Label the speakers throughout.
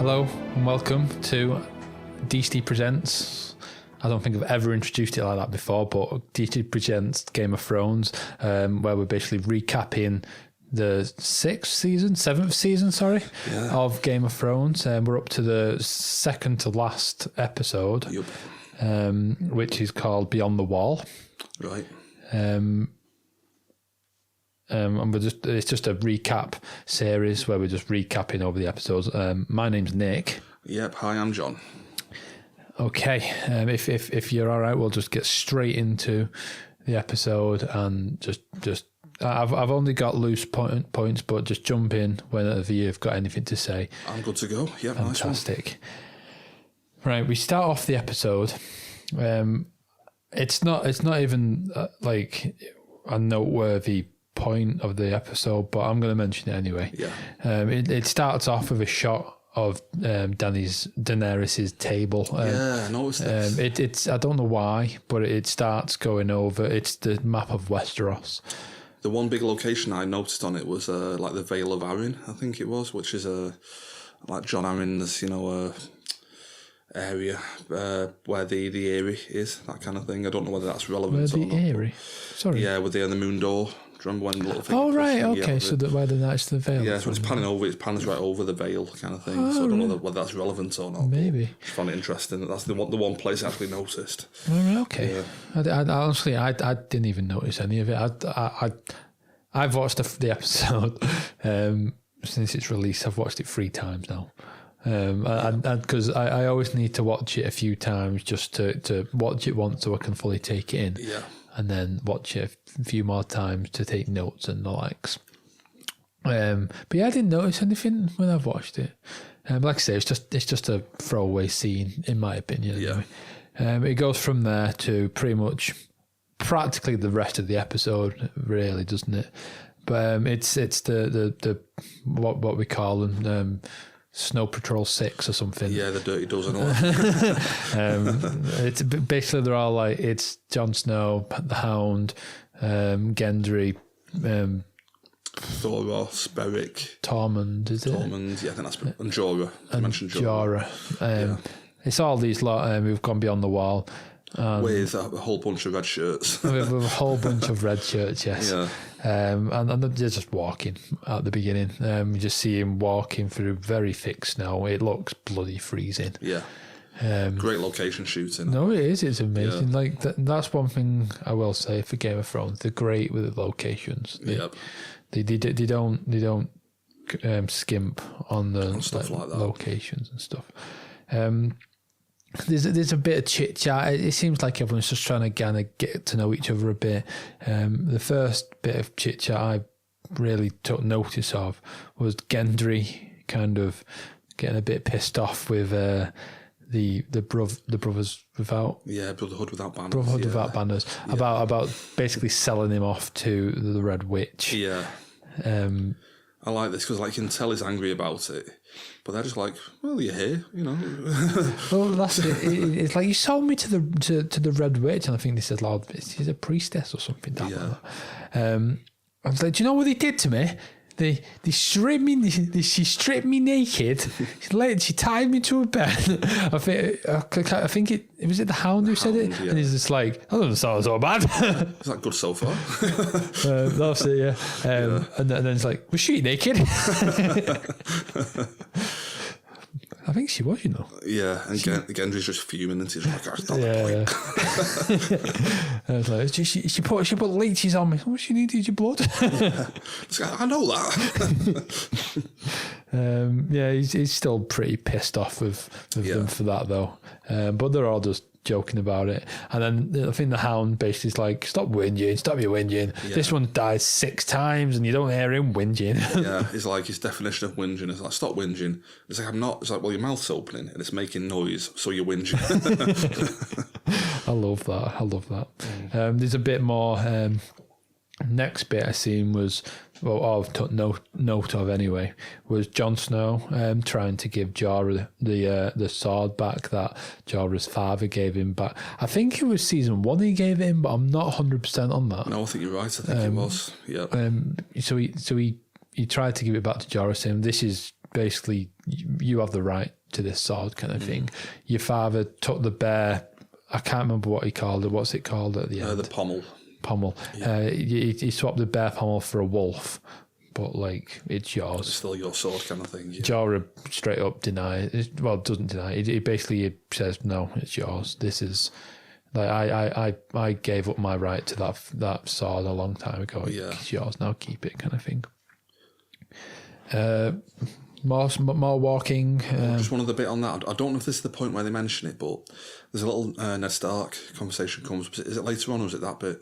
Speaker 1: Hello and welcome to DSTE Presents. I don't think I've ever introduced it like that before, but DSTE Presents Game of Thrones, where we're basically recapping the seventh season, of Game of Thrones. We're up to the second to last episode, which is called Beyond the Wall.
Speaker 2: Right.
Speaker 1: And it's just a recap series where we're just recapping over the episodes. My name's Nick.
Speaker 2: Yep. Hi, I'm John.
Speaker 1: Okay. If you're all right, we'll just get straight into the episode and just. I've only got loose points, but just jump in whenever you've got anything to say.
Speaker 2: I'm good to go. Yeah,
Speaker 1: fantastic. Nice one. Right, we start off the episode. It's not even like a noteworthy point of the episode, but I'm going to mention it anyway.
Speaker 2: Yeah.
Speaker 1: It starts off with a shot of Daenerys's table.
Speaker 2: I noticed this.
Speaker 1: It's I don't know why, but it starts going over. It's the map of Westeros.
Speaker 2: The one big location I noticed on it was like the Vale of Arryn, I think it was, which is like John Arryn's, area where the Eyrie is, that kind of thing. I don't know whether that's relevant.
Speaker 1: Where the Eyrie? Sorry.
Speaker 2: Yeah, with the moon door. Do you remember when the little thing?
Speaker 1: Oh right, okay. So where the Knights of the Vale.
Speaker 2: Yeah, so it's panning over. It pans right over the Veil, kind of thing. So I don't know whether that's relevant or not.
Speaker 1: Maybe.
Speaker 2: I found it interesting. That's the one place I actually noticed.
Speaker 1: Oh, right, okay.
Speaker 2: Yeah.
Speaker 1: I honestly didn't even notice any of it. I've watched the episode since its release. I've watched it 3 times now. And because I always need to watch it a few times just to watch it once so I can fully take it in.
Speaker 2: Yeah.
Speaker 1: And then watch it a few more times to take notes and the likes. But yeah, I didn't notice anything when I've watched it. Like I say, it's just a throwaway scene in my opinion.
Speaker 2: Yeah.
Speaker 1: Anyway. It goes from there to pretty much practically the rest of the episode, really, doesn't it? But it's the what we call them. Snow Patrol 6 or something.
Speaker 2: Yeah, the Dirty Dozen.
Speaker 1: It's basically they're all like, it's Jon Snow, the Hound, Gendry,
Speaker 2: Thoros, Beric,
Speaker 1: Tormund, is it?
Speaker 2: Tormund, yeah, I think that's and Jorah. I mentioned
Speaker 1: Jorah. It's all these lot who've gone beyond the wall.
Speaker 2: With a whole bunch of red shirts.
Speaker 1: with a whole bunch of red shirts, yes.
Speaker 2: Yeah.
Speaker 1: And they're just walking at the beginning. You just see him walking through very thick snow. It looks bloody freezing.
Speaker 2: Yeah. Great location shooting.
Speaker 1: No, it is. It's amazing. Yeah. Like that's one thing I will say for Game of Thrones. They're great with the locations. They don't skimp on the
Speaker 2: stuff like that.
Speaker 1: Locations and stuff. There's a bit of chit chat. It seems like everyone's just trying to kind of get to know each other a bit. The first bit of chit chat I really took notice of was Gendry kind of getting a bit pissed off with the brothers without
Speaker 2: Brotherhood Without Banners.
Speaker 1: Brotherhood Without Banners about basically selling him off to the Red Witch.
Speaker 2: Yeah. I like this because, like, you can tell he's angry about it, but they're just like, "Well, you're here,
Speaker 1: Well, that's it. It's like you sold me to the Red Witch, and I think they said, "Lord, she's a priestess or something." Like that. I was like, "Do you know what they did to me? They stripped me. She stripped me naked. She tied me to a bed. I think it was the Hound who said it, and he's just like, "That doesn't sound so bad."
Speaker 2: Is that good so far?
Speaker 1: That's it, yeah. And then it's like, was she naked? I think she was,
Speaker 2: Yeah, and Gendry's just fuming, and he's like, "That's not the point."
Speaker 1: I was like, she put leeches on me. Oh, she needed your blood.
Speaker 2: I know that.
Speaker 1: He's still pretty pissed off with them for that though. But they're all just joking about it. And then I think the Hound basically is like, stop your whinging. Yeah. This one died 6 times and you don't hear him whinging.
Speaker 2: Yeah, it's like his definition of whinging is like, stop whinging. It's like, I'm not. It's like, well, your mouth's opening and it's making noise, so you're whinging.
Speaker 1: I love that. There's a bit more. Next bit I seen was, well, I've took note of anyway, was Jon Snow trying to give Jorah the sword back that Jorah's father gave him back. I think it was season 1 he gave it him, but I'm not 100% on that.
Speaker 2: No, I think you're right. I think it was. Yeah.
Speaker 1: So he tried to give it back to Jorah, saying, "This is basically, you have the right to this sword kind of thing. Your father took the bear. I can't remember what he called it. What's it called at the end?
Speaker 2: The pommel.
Speaker 1: Pommel.
Speaker 2: Yeah.
Speaker 1: He swapped the bear pommel for a wolf, but like it's yours.
Speaker 2: It's still your sword kind of thing. Yeah.
Speaker 1: Jorah straight up denies. Well, doesn't deny. He basically says, "No, it's yours. This is like I gave up my right to that sword a long time ago.
Speaker 2: Yeah.
Speaker 1: It's yours now. Keep it," kind of thing. More walking.
Speaker 2: Just one other bit on that. I don't know if this is the point where they mention it, but there's a little Ned Stark conversation comes. Is it later on or is it that bit?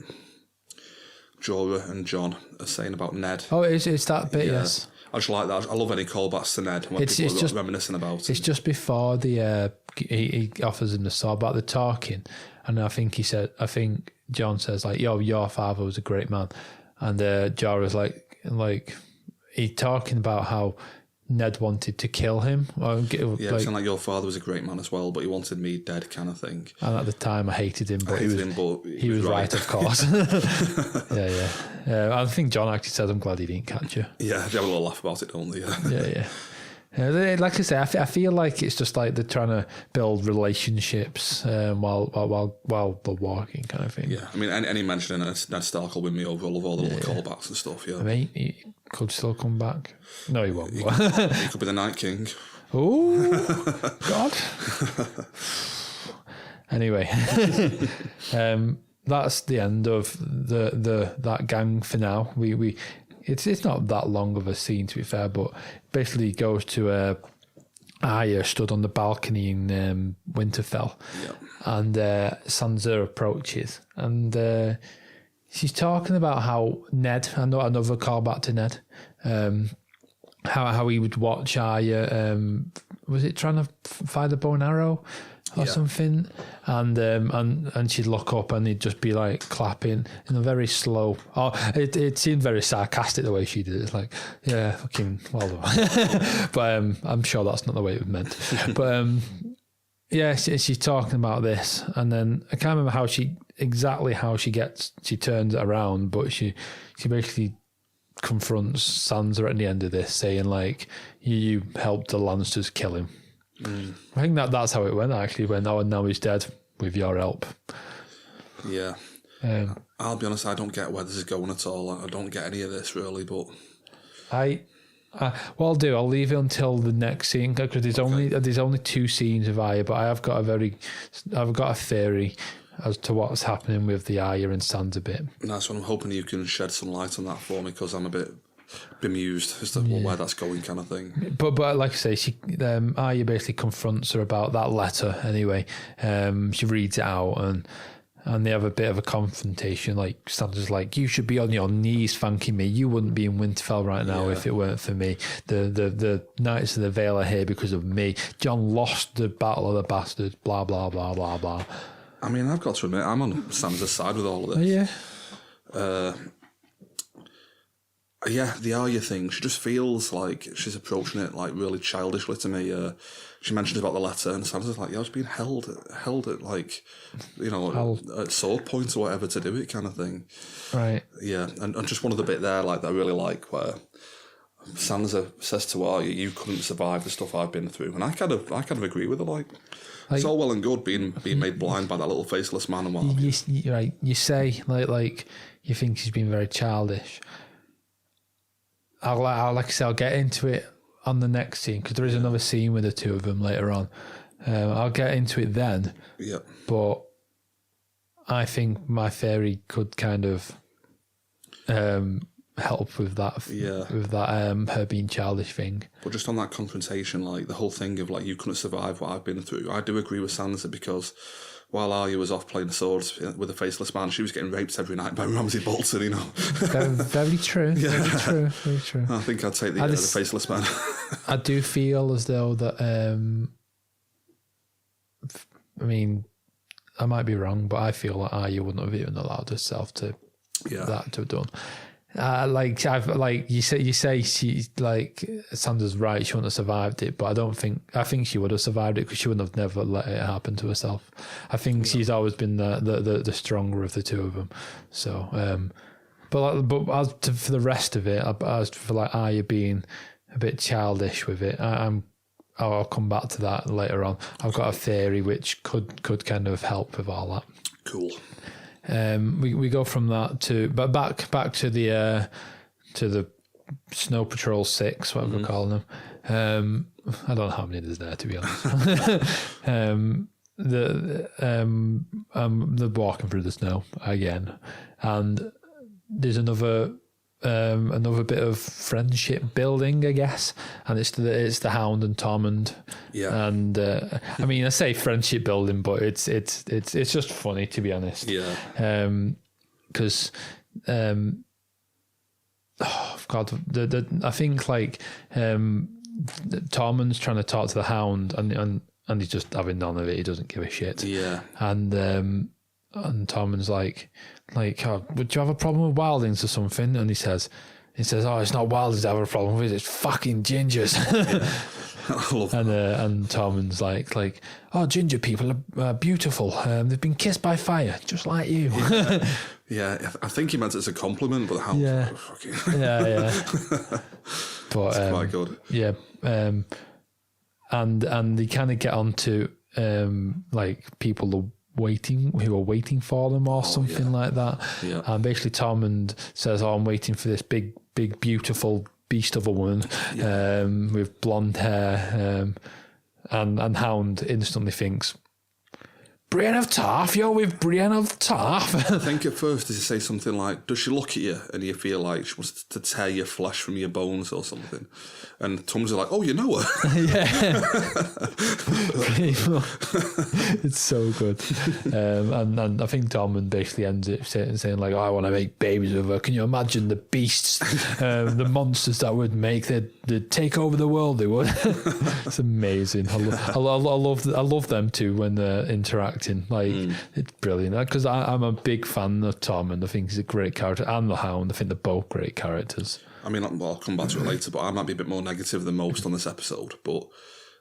Speaker 2: Jorah and Jon are saying about Ned.
Speaker 1: Oh, it's that bit, yes.
Speaker 2: I just like that. I love any callbacks to Ned when people are just reminiscing about it.
Speaker 1: It's just before the he offers him the sword, but they're talking, and I think Jon says like, "Yo, your father was a great man," and Jorah's like he's talking about how Ned wanted to kill him.
Speaker 2: Saying like your father was a great man as well, but he wanted me dead, kind of thing.
Speaker 1: And at the time, I hated him, but he was right, of course. Yeah. I think Jon actually said, "I'm glad he didn't catch you."
Speaker 2: Yeah, they have a little laugh about it, don't they?
Speaker 1: Yeah. Like I say, I feel like it's just like they're trying to build relationships while they're walking, kind of thing.
Speaker 2: Yeah, I mean, any mention of Ned Stark will win me over. I love all the little callbacks and stuff. Yeah,
Speaker 1: I mean, he could still come back. No, he won't.
Speaker 2: He could be the Night King.
Speaker 1: Oh God. Anyway, that's the end of that gang for now. It's not that long of a scene, to be fair, but basically goes to Arya stood on the balcony in Winterfell, and Sansa approaches, and she's talking about how Ned, another callback to Ned, how he would watch Arya, was it trying to fire the bow and arrow or something, and she'd look up and he'd just be like clapping in a very slow. Oh, it seemed very sarcastic the way she did it. It's like, yeah, fucking well done. But I'm sure that's not the way it was meant. But she's talking about this, and then I can't remember how she turns it around, but she basically confronts Sansa at the end of this, saying like, you helped the Lannisters kill him. I think that's how it went, actually, when now he's dead with your help.
Speaker 2: Yeah. I'll be honest, I don't get where this is going at all. I don't get any of this, really, but...
Speaker 1: What I'll do, I'll leave it until the next scene, because there's only 2 scenes of Arya, but I've got a theory as to what's happening with the Arya and Sansa bit.
Speaker 2: That's what I'm hoping you can shed some light on that for me, because I'm a bit bemused as to where that's going, kind of thing. But
Speaker 1: like I say, Arya basically confronts her about that letter anyway. She reads it out, and they have a bit of a confrontation. Like, Sansa's like, you should be on your knees thanking me. You wouldn't be in Winterfell right now if it weren't for me. The Knights of the Vale are here because of me. Jon lost the Battle of the Bastards, blah, blah, blah, blah, blah.
Speaker 2: I mean, I've got to admit, I'm on Sansa's side with all of this. The Arya thing, she just feels like she's approaching it like really childishly to me. She mentions about the letter, and Sansa's like, I was being held at like, at sword points or whatever to do it, kind of thing.
Speaker 1: Right.
Speaker 2: Yeah, and just one of the bit there, like, that I really like, where Sansa says to Arya, you couldn't survive the stuff I've been through, and I kind of agree with her. Like it's all well and good being made blind by that little faceless man and what.
Speaker 1: You say like you think she's been very childish. I'll get into it on the next scene, because there is another scene with the two of them later on. I'll get into it then.
Speaker 2: Yeah.
Speaker 1: But I think my theory could kind of help with that. Yeah. With that her being childish thing.
Speaker 2: But just on that confrontation, like the whole thing of like you couldn't survive what I've been through, I do agree with Sansa, because while Arya was off playing swords with a faceless man, she was getting raped every night by Ramsay Bolton,
Speaker 1: Very true. Yeah. Very true.
Speaker 2: I think I'd take the faceless man.
Speaker 1: I do feel as though that, I mean, I might be wrong, but I feel like Arya wouldn't have even allowed herself to have done. You say she's like, Sansa's right, she wouldn't have survived it, but I think she would have survived it, because she wouldn't have never let it happen to herself. I think she's always been the stronger of the two of them. So, but as for the rest of it, as for like Arya being a bit childish with it, I I'll come back to that later on. I've got a theory which could kind of help with all that.
Speaker 2: Cool.
Speaker 1: We go from that to back to the Snow Patrol 6, whatever we're calling them. I don't know how many there's there, to be honest. They're walking through the snow again, and there's another bit of friendship building, I guess, and it's the Hound and Tormund.
Speaker 2: Yeah.
Speaker 1: And I mean, I say friendship building, but it's just funny, to be honest.
Speaker 2: Yeah.
Speaker 1: Because oh God, I think like Tormund's trying to talk to the Hound, and he's just having none of it. He doesn't give a shit.
Speaker 2: Yeah.
Speaker 1: And Tormund's like, oh, would you have a problem with wildlings or something? And he says, oh, it's not wildlings I have a problem with, it's fucking gingers.
Speaker 2: Yeah. I love that.
Speaker 1: And Tormund's like, oh, ginger people are beautiful. They've been kissed by fire, just like you.
Speaker 2: Yeah, I think he meant it as a compliment, but the Hound.
Speaker 1: Yeah.
Speaker 2: Fucking.
Speaker 1: Yeah. But
Speaker 2: it's quite good.
Speaker 1: Yeah. And they kind of get on to like people who are waiting for them or something like that.
Speaker 2: Yeah.
Speaker 1: And basically Tormund says, oh, I'm waiting for this big beautiful beast of a woman with blonde hair, and Hound instantly thinks, Brienne of Tarth, you're with Brienne of Tarth.
Speaker 2: I think at first does he say something like, does she look at you and you feel like she wants to tear your flesh from your bones or something? And Tom's like, oh, you know her?
Speaker 1: Yeah. It's so good. And I think Tormund basically ends it saying like, oh, I want to make babies with her. Can you imagine the beasts, the monsters that would make? They'd take over the world, they would. It's amazing. I love them too when they're interacting. Like, it's brilliant. Because I'm a big fan of Tormund. I think he's a great character. And the Hound. I think they're both great characters.
Speaker 2: I mean, I'll come back to it later, but I might be a bit more negative than most on this episode. But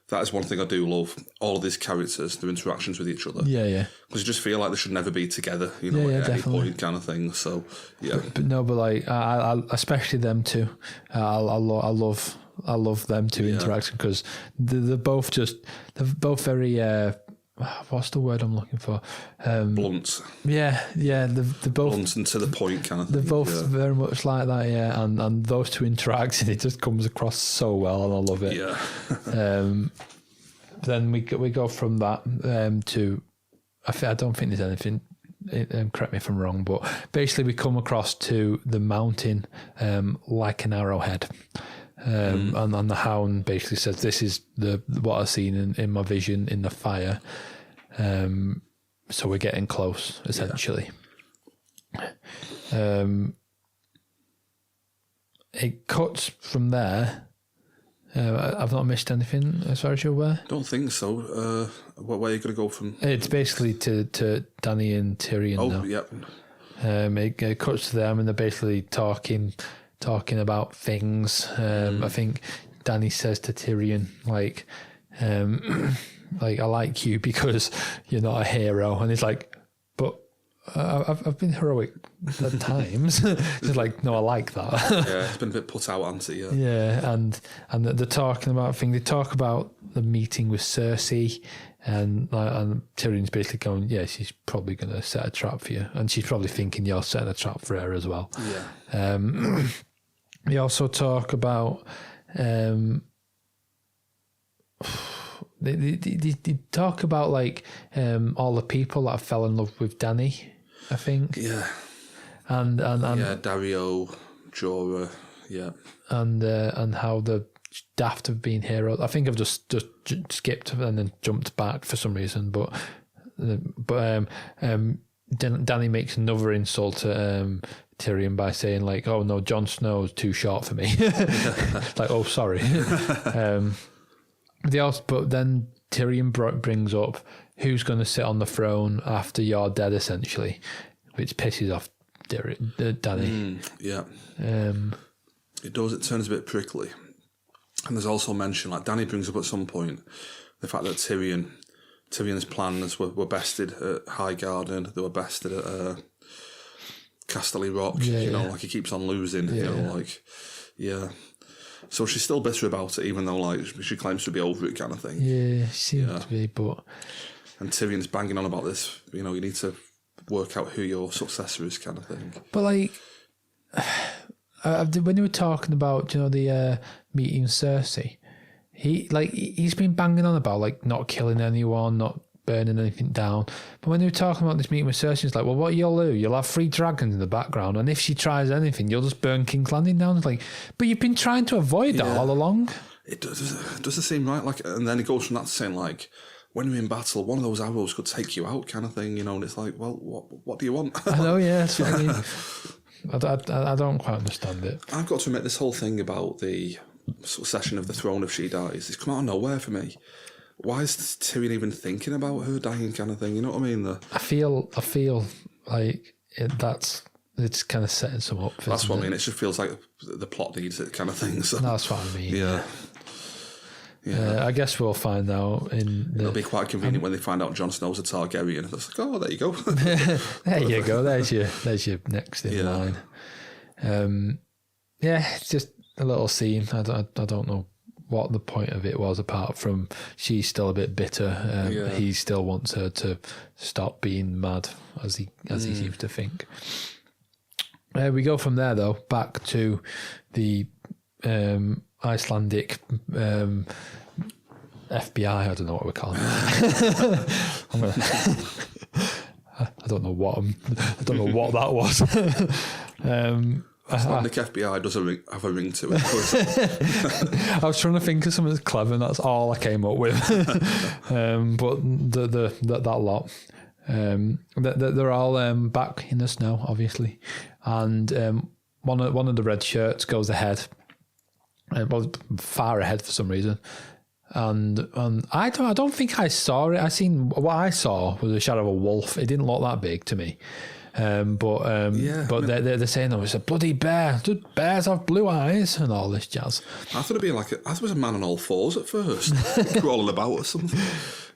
Speaker 2: that is one thing I do love. All of these characters, their interactions with each other. Yeah. Because you just feel like they should never be together, at any point kind of thing. So, yeah. But
Speaker 1: like, I especially them two. I love them two interacting because they're both very... what's the word I'm looking for?
Speaker 2: Blunt.
Speaker 1: Yeah, they're both
Speaker 2: blunt and to the point kind of thing.
Speaker 1: They're both very much like that, yeah. And those two interacting, it just comes across so well, and I love it.
Speaker 2: Yeah.
Speaker 1: Then we go from that to, I don't think there's anything. Correct me if I'm wrong, but basically we come across to the mountain like an arrowhead. And the Hound basically says, this is what I've seen in my vision in the fire. So we're getting close, essentially. It cuts from there. I've not missed anything as far as you're aware.
Speaker 2: Don't think so. What way are you going to go from?
Speaker 1: It's basically to Dany and Tyrion.
Speaker 2: Oh,
Speaker 1: now.
Speaker 2: Yep.
Speaker 1: It cuts to them and they're basically talking about things. I think Dany says to Tyrion, like, I like you because you're not a hero. And he's like, but I've been heroic at times. He's like, no, I like that.
Speaker 2: Yeah, it's been a bit put out, hasn't it?
Speaker 1: Yeah, and they're talking about things. They talk about the meeting with Cersei, and Tyrion's basically going, yeah, she's probably going to set a trap for you. And she's probably thinking you're setting a trap for her as well.
Speaker 2: Yeah.
Speaker 1: They also talk about... They talk about like all the people that fell in love with Dany, I think.
Speaker 2: Yeah.
Speaker 1: And
Speaker 2: Dario, Jorah, yeah.
Speaker 1: And how the daft have been heroes. I think I've just skipped and then jumped back for some reason, but Dany makes another insult to Tyrion by saying like, "Oh no, Jon Snow's too short for me." Like, oh sorry. But then Tyrion brings up who's going to sit on the throne after you're dead, essentially, which pisses off Dany.
Speaker 2: Yeah. It does. It turns a bit prickly. And there's also mention, like Dany brings up at some point, the fact that Tyrion's plans were bested at Highgarden, they were bested at Casterly Rock. Like he keeps on losing. So she's still bitter about it, even though like she claims to be over it, kind of thing.
Speaker 1: Yeah, she seems to be, but...
Speaker 2: And Tyrion's banging on about this, you know, you need to work out who your successor is, kind of thing.
Speaker 1: But like, when you were talking about, you know, the meeting Cersei, he's been banging on about like not killing anyone, not burning anything down. But when they were talking about this meeting with Cersei, it's like, well, what you'll do, you'll have 3 dragons in the background, and if she tries anything, you'll just burn King's Landing down. It's like, but you've been trying to avoid that all along.
Speaker 2: It doesn't seem right. Like, and then it goes from that to saying like, when you're in battle, one of those arrows could take you out, kind of thing, you know. And it's like, well, what do you want?
Speaker 1: I know, yeah, that's what I mean. I don't quite understand it.
Speaker 2: I've got to admit, this whole thing about the succession of the throne if she dies, it's come out of nowhere for me. Why is Tyrion even thinking about her dying, kind of thing? You know what I mean? I
Speaker 1: feel like it's kind of setting some up.
Speaker 2: That's what I mean. It just feels like the plot needs it, kind of thing. So
Speaker 1: that's what I mean.
Speaker 2: Yeah.
Speaker 1: I guess we'll find out.
Speaker 2: It'll be quite convenient when they find out Jon Snow's a Targaryen. It's like, oh, there you go.
Speaker 1: There you go. There's your next in line. It's just a little scene. I don't know what the point of it was, apart from she's still a bit bitter. He still wants her to stop being mad, as he seems to think. We go from there though back to the Icelandic FBI. I don't know what we're calling it. I don't know what that was.
Speaker 2: Icelandic FBI does have a ring to it.
Speaker 1: I was trying to think of something that's clever, and that's all I came up with. But that lot, they're all back in the snow, obviously, and one of the red shirts goes ahead. Well, far ahead for some reason, and I don't think I saw it. What I saw was a shadow of a wolf. It didn't look that big to me, but they're saying it's a bloody bear. Bears have blue eyes and all this jazz.
Speaker 2: I thought I thought it was a man on all fours at first, crawling about or something.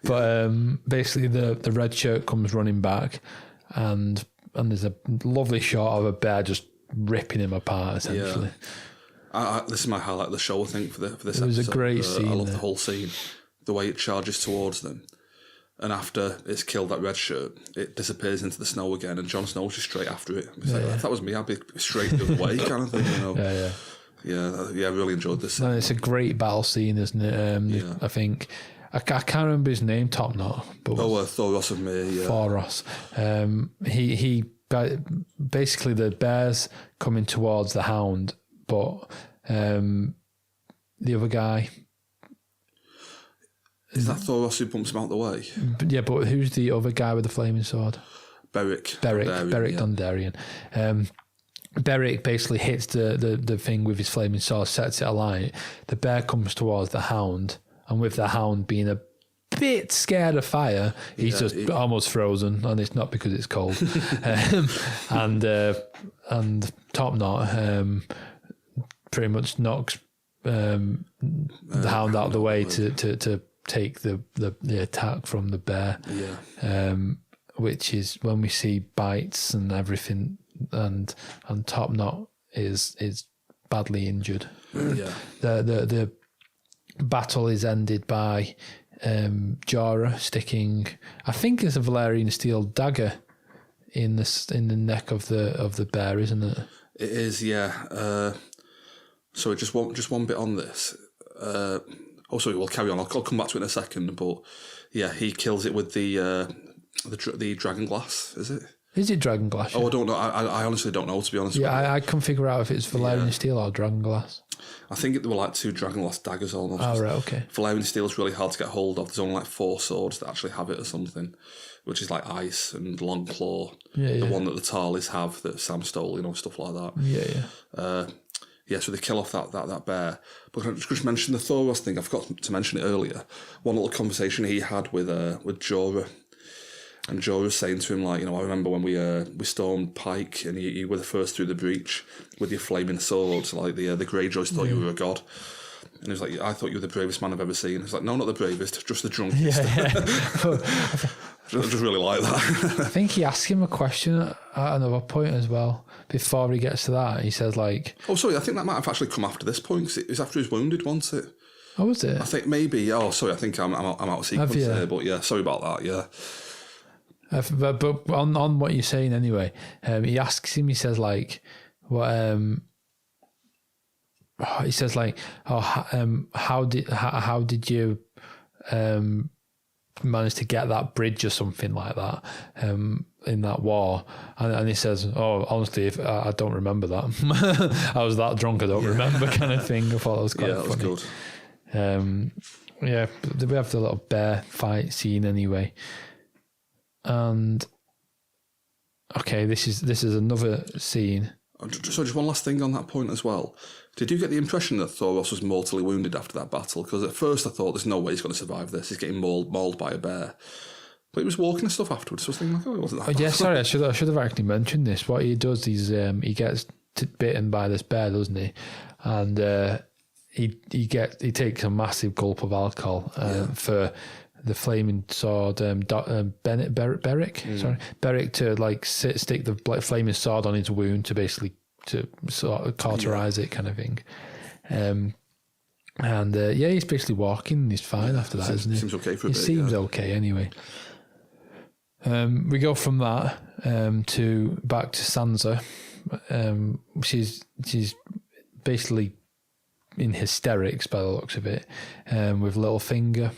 Speaker 1: But basically, the red shirt comes running back, and there's a lovely shot of a bear just ripping him apart, essentially.
Speaker 2: Yeah. This is my highlight of the show, I think, for this episode.
Speaker 1: It was a great scene.
Speaker 2: I love the whole scene, the way it charges towards them, and after it's killed that red shirt, it disappears into the snow again, and Jon Snow's just straight after it. It's like, if that was me, I'd be straight the other way, kind of thing, you know. Yeah, I really enjoyed this.
Speaker 1: No, it's a great battle scene, isn't it? I think I can't remember his name, Top Knot, but
Speaker 2: Thoros of Myr. Yeah.
Speaker 1: Thoros. He basically, the bear's coming towards the Hound. But the other guy...
Speaker 2: Is that Thoros who bumps him out the way?
Speaker 1: Yeah, but who's the other guy with the flaming sword? Beric Dondarrion. Beric basically hits the thing with his flaming sword, sets it alight. The bear comes towards the Hound, and with the Hound being a bit scared of fire, he's almost frozen, and it's not because it's cold. And Top Knot... pretty much knocks the Hound out of the way to take the attack from the bear, which is when we see bites and everything, and Top Knot is badly injured. The battle is ended by Jorah sticking, I think it's a Valyrian steel dagger in the neck of the bear, isn't it?
Speaker 2: It is, yeah. So just one bit on this. We'll carry on. I'll come back to it in a second. But yeah, he kills it with the dragon glass. Is it?
Speaker 1: Is it dragon glass?
Speaker 2: Oh, I don't know. I honestly don't know, to be honest.
Speaker 1: Yeah, I couldn't figure out if it's Valyrian steel or dragon glass.
Speaker 2: I think there were like 2 dragon glass daggers almost.
Speaker 1: Oh, right, okay.
Speaker 2: Valyrian steel is really hard to get hold of. There's only like 4 swords that actually have it or something, which is like ice and Longclaw. The one that the Tarlys have that Sam stole, you know, stuff like that. So they kill off that bear. But I just mentioned the Thoros thing. I forgot to mention it earlier. One little conversation he had with Jorah. And Jorah's saying to him, like, you know, I remember when we stormed Pike and you were the first through the breach with your flaming swords. Like the Greyjoys thought you were a god. And he was like, I thought you were the bravest man I've ever seen. He's like, no, not the bravest, just the drunkest. I just really like that.
Speaker 1: I think he asks him a question at another point as well. Before he gets to that, he says like...
Speaker 2: Oh, sorry, I think that might have actually come after this point, 'cause it was after he's wounded, wasn't it?
Speaker 1: Oh, was it?
Speaker 2: I think maybe. Oh, sorry, I think I'm out of sequence there, but yeah, sorry about that, yeah.
Speaker 1: But on what you're saying anyway, he asks him, he says like, what, he says like, how did you manage to get that bridge or something like that in that war? And he says, oh, honestly, if I don't remember that. I was that drunk, I don't remember, kind of thing. I thought that was quite funny.
Speaker 2: That was good.
Speaker 1: Yeah, we have the little bear fight scene anyway. And okay, this is another scene.
Speaker 2: So just one last thing on that point as well. Did you get the impression that Thoros was mortally wounded after that battle? Because at first I thought there's no way he's going to survive this. He's getting mauled by a bear. But he was walking and stuff afterwards. So I was thinking, like, oh, it wasn't that bad.
Speaker 1: Yeah, sorry, I should have actually mentioned this. What he does is he gets bitten by this bear, doesn't he? And he takes a massive gulp of alcohol for the flaming sword, Beric to like stick the flaming sword on his wound to basically to sort of cauterize it, kind of thing. He's basically walking. He's fine after that, isn't he?
Speaker 2: Seems okay for a bit.
Speaker 1: He seems okay anyway. We go from that to back to Sansa. She's basically in hysterics by the looks of it, with Littlefinger.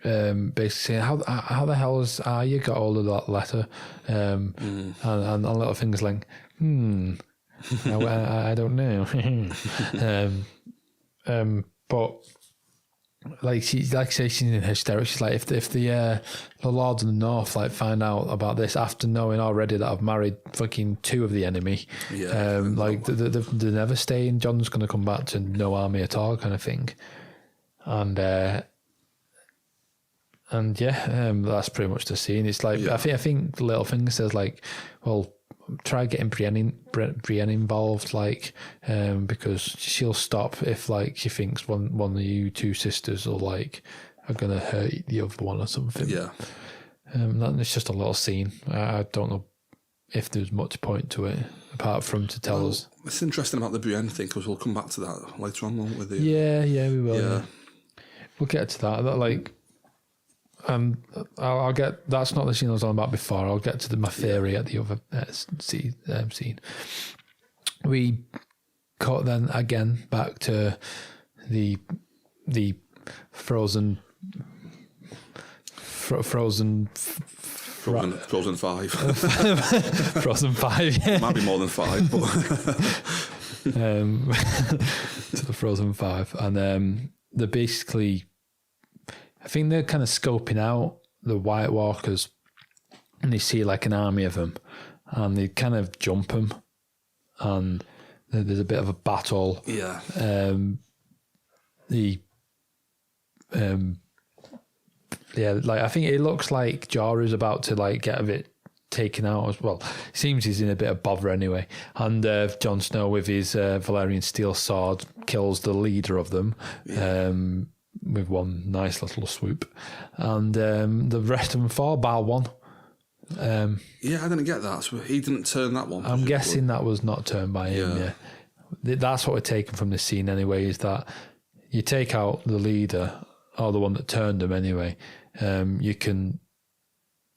Speaker 1: Basically saying, how the hell has Arya got all of that letter? And Littlefinger's like, I don't know. But like she's in hysterics. She's like, if the Lords of the North like find out about this after knowing already that I've married fucking 2 of the enemy, like they're never staying. Jon's going to come back to no army at all, kind of thing. And that's pretty much the scene. It's like I think Littlefinger says like, well, try getting Brienne involved, like, because she'll stop if like she thinks one of you 2 sisters are like are gonna hurt the other one or something. Yeah. It's just a little scene. I don't know if there's much point to it apart from to tell us.
Speaker 2: It's interesting about the Brienne thing because we'll come back to that later on, won't we?
Speaker 1: Yeah, we will. Yeah. We'll get to that. Like. I'll get. That's not the scene I was on about before. I'll get to my theory at the other scene. We cut then again back to the Frozen 5.
Speaker 2: Frozen 5.
Speaker 1: Frozen 5. Yeah.
Speaker 2: Might be more than 5, but
Speaker 1: to the Frozen 5, and they're basically. I think they're kind of scoping out the White Walkers, and they see like an army of them, and they kind of jump them, and there's a bit of a battle.
Speaker 2: Yeah.
Speaker 1: Like I think it looks like Jorah's about to like get a bit taken out as well. It seems he's in a bit of bother anyway, and Jon Snow with his Valyrian steel sword kills the leader of them. Yeah. With one nice little swoop, and the rest of them fall bar one.
Speaker 2: I didn't get that. So he didn't turn that one.
Speaker 1: I'm guessing that was not turned by him. Yeah, that's what we're taking from this scene anyway. Is that you take out the leader or the one that turned him anyway. You can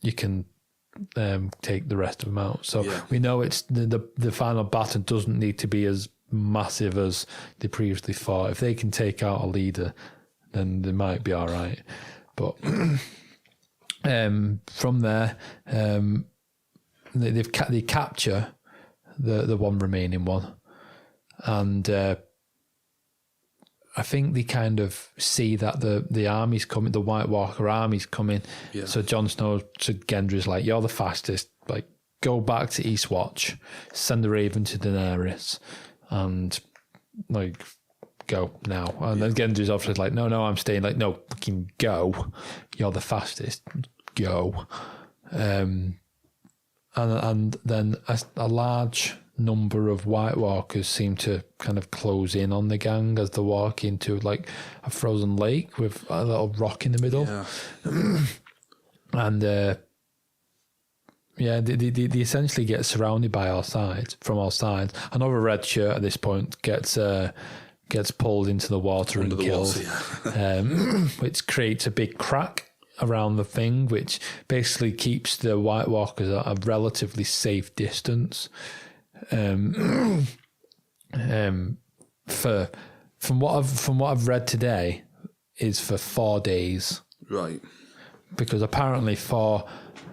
Speaker 1: take the rest of them out. So we know it's the final battle doesn't need to be as massive as they previously thought. If they can take out a leader, then they might be all right. But from there, they capture the one remaining one, and I think they kind of see that the army's coming, the White Walker army's coming. Yeah. So Jon Snow to Gendry's like, you're the fastest. Like, go back to Eastwatch, send the Raven to Daenerys, and like. Go now. And then Gendry's obviously like, no, I'm staying. Like, no, fucking go. You're the fastest. Go. And then a large number of White Walkers seem to kind of close in on the gang as they walk into like a frozen lake with a little rock in the middle. Yeah. And Yeah, they essentially get surrounded by all sides, from all sides. Another red shirt at this point gets pulled into the water
Speaker 2: Under
Speaker 1: and
Speaker 2: the
Speaker 1: killed,
Speaker 2: water,
Speaker 1: which creates a big crack around the thing, which basically keeps the White Walkers at a relatively safe distance. From what I've read today, is for 4 days.
Speaker 2: Right.
Speaker 1: Because apparently for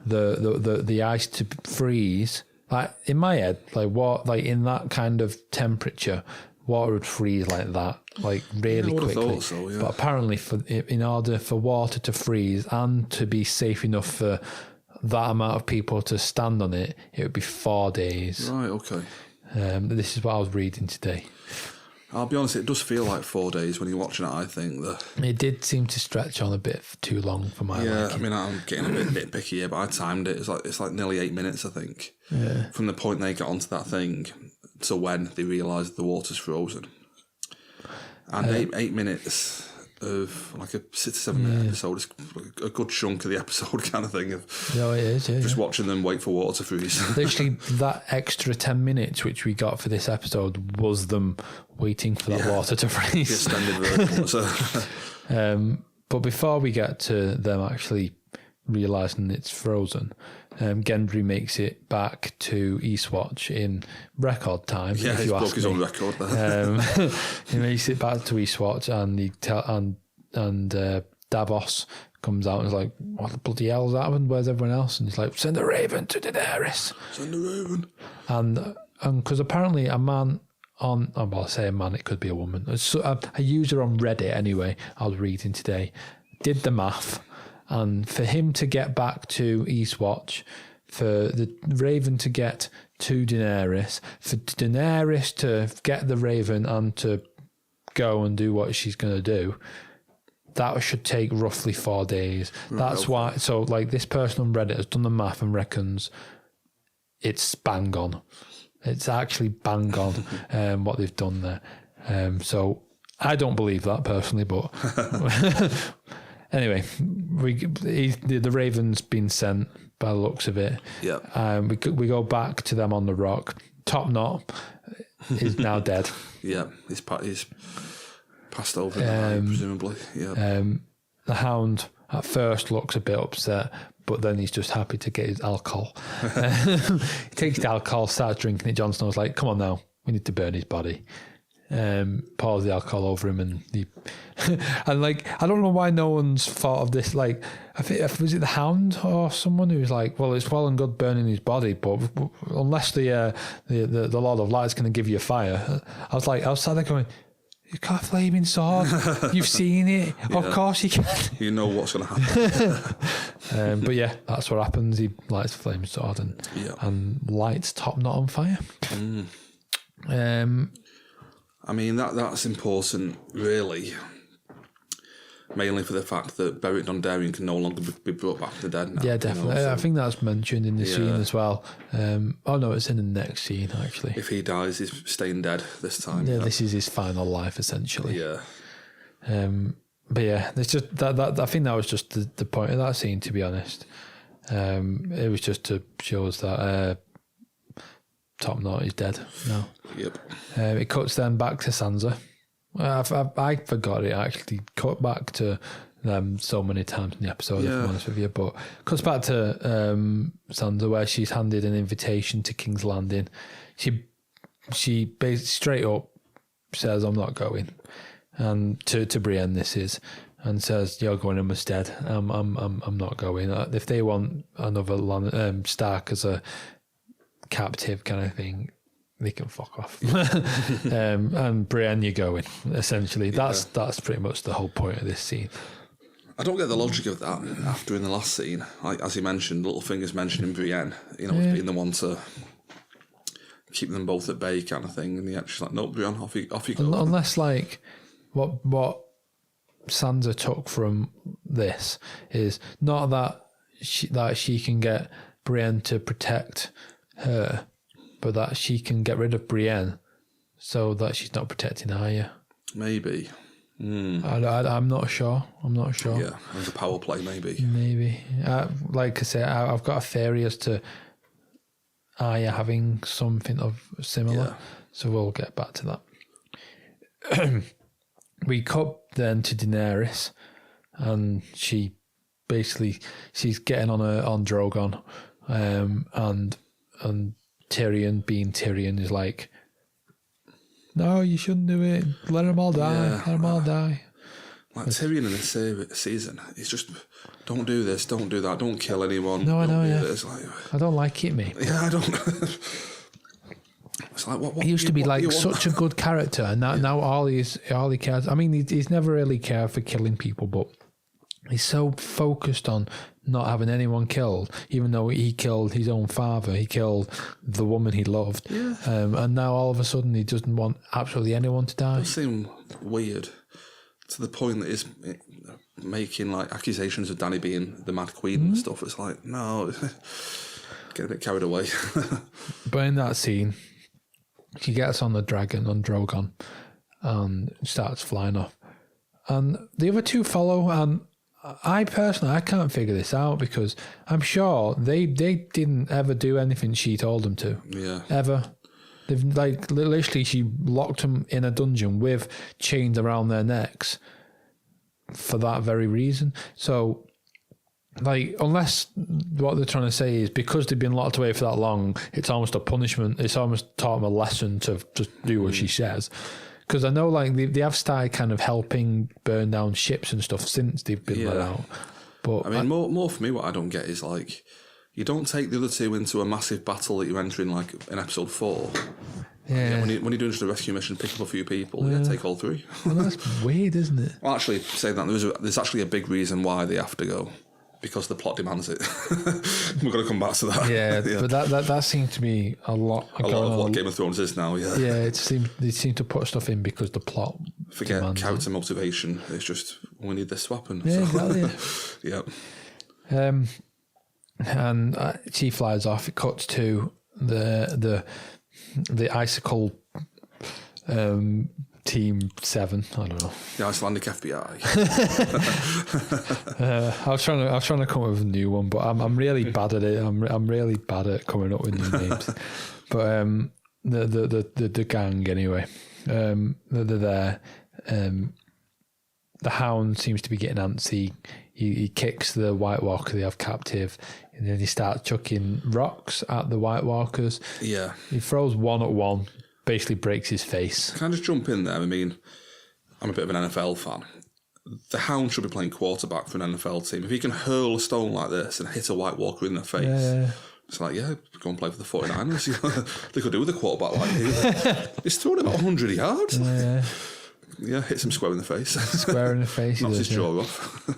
Speaker 1: the ice to freeze, like in my head, like in that kind of temperature, water would freeze like that, like really quickly.
Speaker 2: So, yeah.
Speaker 1: But apparently, in order for water to freeze and to be safe enough for that amount of people to stand on it, it would be 4 days.
Speaker 2: Right. Okay.
Speaker 1: This is what I was reading today.
Speaker 2: I'll be honest, it does feel like 4 days when you're watching it. I think that
Speaker 1: it did seem to stretch on a bit too long for my liking.
Speaker 2: I mean, I'm getting a bit nitpicky here, but I timed it. It's like nearly 8 minutes, I think.
Speaker 1: Yeah.
Speaker 2: From the point they get onto that thing to when they realise the water's frozen, and 8 minutes of like a 6 to 7 minute episode is a good chunk of the episode, kind of thing.
Speaker 1: No, it is. Yeah,
Speaker 2: just watching them wait for water to freeze.
Speaker 1: Literally, that extra 10 minutes which we got for this episode was them waiting for that water to freeze.
Speaker 2: The extended version.
Speaker 1: But before we get to them actually realising it's frozen, Gendry makes it back to Eastwatch in record time.
Speaker 2: Yeah,
Speaker 1: if
Speaker 2: he's
Speaker 1: you
Speaker 2: broke
Speaker 1: ask
Speaker 2: his
Speaker 1: me.
Speaker 2: own record there.
Speaker 1: He makes it back to Eastwatch, and Davos comes out and is like, "What the bloody hell's happened? Where's everyone else?" And he's like, "Send a raven to Daenerys."
Speaker 2: Send a raven.
Speaker 1: And because apparently a man on, well, I say a man, it could be a woman. So a user on Reddit anyway, I was reading today, did the math. And for him to get back to Eastwatch, for the Raven to get to Daenerys, for Daenerys to get the Raven and to go and do what she's going to do, that should take roughly 4 days. That's why. So, like, this person on Reddit has done the math and reckons it's bang on. It's actually bang on what they've done there. So I don't believe that personally, but anyway, the Raven's been sent by the looks of it.
Speaker 2: Yeah.
Speaker 1: We go back to them on the rock. Top Knot is now dead.
Speaker 2: Yeah, he's passed over, presumably. Yeah.
Speaker 1: The Hound at first looks a bit upset, but then he's just happy to get his alcohol. He takes the alcohol, starts drinking it. Jon Snow's like, "Come on now, we need to burn his body." Pours the alcohol over him, and and like, I don't know why no one's thought of this. Like, I think, was it the Hound or someone who was like, "Well, it's well and good burning his body, but unless the Lord of Light's going to give you fire," I was sat there going, "You got a flaming sword. You've seen it. Yeah. Of course you can.
Speaker 2: You know what's going to happen."
Speaker 1: But yeah, that's what happens. He lights a flaming sword and lights Top Knot on fire.
Speaker 2: I mean, that's important, really, mainly for the fact that Beric Dondarrion can no longer be brought back from the dead now.
Speaker 1: Yeah, definitely. I think that's mentioned in the scene as well. Oh no, it's in the next scene, actually.
Speaker 2: If he dies, he's staying dead this time.
Speaker 1: Yeah, this is his final life, essentially.
Speaker 2: Yeah.
Speaker 1: But yeah, it's just that I think that was just the point of that scene, to be honest. It was just to show us that Top Knot is dead now.
Speaker 2: Yep.
Speaker 1: It cuts then back to Sansa. I forgot it actually cut back to them so many times in the episode, if I'm honest with you. But cuts back to Sansa, where she's handed an invitation to King's Landing. She basically straight up says, "I'm not going," and to Brienne this is, and says, "You're going in instead. I'm not going. If they want another Stark as a captive kind of thing, they can fuck off." And Brienne, you're going. Essentially, that's pretty much the whole point of this scene.
Speaker 2: I don't get the logic of that after in the last scene. Like, as he mentioned, Littlefinger's mentioning Brienne, as being the one to keep them both at bay kind of thing, and she's like, "No, Brienne, off you go."
Speaker 1: Unless, like, what Sansa took from this is not that she can get Brienne to protect her, but that she can get rid of Brienne so that she's not protecting Arya.
Speaker 2: Maybe.
Speaker 1: I'm not sure.
Speaker 2: Yeah, as a power play, maybe.
Speaker 1: Maybe. Like I say, I've got a theory as to Arya having something of similar.
Speaker 2: Yeah.
Speaker 1: So we'll get back to that. We cut then to Daenerys, and she's getting on Drogon, and Tyrion, being Tyrion, is like, no, you shouldn't do it. Let them all die.
Speaker 2: Yeah.
Speaker 1: Let them all die.
Speaker 2: Like Tyrion in this season, he's just, don't do this, don't do that, don't kill anyone.
Speaker 1: No, I know, yeah.
Speaker 2: It's like,
Speaker 1: I don't like it, mate.
Speaker 2: yeah, I don't. It's like, what
Speaker 1: He used to be like such a good character, and now all he cares. I mean, he's never really cared for killing people, but he's so focused on not having anyone killed, even though he killed his own father, he killed the woman he loved, and now all of a sudden he doesn't want absolutely anyone to die.
Speaker 2: It seems weird to the point that he's making like accusations of Dany being the Mad Queen and stuff. It's like, no, get a bit carried away.
Speaker 1: But in that scene, she gets on the dragon, on Drogon, and starts flying off. And the other two follow, and I can't figure this out, because I'm sure they didn't ever do anything she told them to.
Speaker 2: Yeah.
Speaker 1: Ever. They've like literally, she locked them in a dungeon with chains around their necks for that very reason. So, like, unless what they're trying to say is because they've been locked away for that long, it's almost a punishment. It's almost taught them a lesson to just do what she says. Because I know, like, they have started kind of helping burn down ships and stuff since they've been let out. But
Speaker 2: I mean, more for me, what I don't get is, like, you don't take the other two into a massive battle that you enter in, like, in episode 4.
Speaker 1: Yeah.
Speaker 2: When you're doing just a rescue mission, pick up a few people, take all 3.
Speaker 1: Well, that's weird, isn't it?
Speaker 2: Well, actually, saying that, there's actually a big reason why they have to go. Because the plot demands it. We're going to come back to that.
Speaker 1: Yeah, but that seemed to be a lot
Speaker 2: of what Game of Thrones is now, yeah.
Speaker 1: Yeah, they seem to put stuff in because the plot
Speaker 2: Forget
Speaker 1: demands
Speaker 2: character motivation. It's just, we need this weapon.
Speaker 1: Yeah, exactly.
Speaker 2: Yeah.
Speaker 1: And she flies off. It cuts to the Icicle Team 7. I don't know.
Speaker 2: The Icelandic FBI.
Speaker 1: I was trying to come up with a new one, but I'm really bad at it. I'm really bad at coming up with new names. But the gang anyway. They're there. The Hound seems to be getting antsy. He kicks the White Walker they have captive, and then he starts chucking rocks at the White Walkers.
Speaker 2: Yeah.
Speaker 1: He throws one at one, basically breaks his face.
Speaker 2: Can I just jump in there? I mean, I'm a bit of an NFL fan. The Hound should be playing quarterback for an NFL team. If he can hurl a stone like this and hit a White Walker in the face, it's like, yeah, go and play for the 49ers. They could do with a quarterback like him. He's thrown about 100 yards. Yeah, hits him square in the face.
Speaker 1: Square in the face.
Speaker 2: Knocks his jaw off.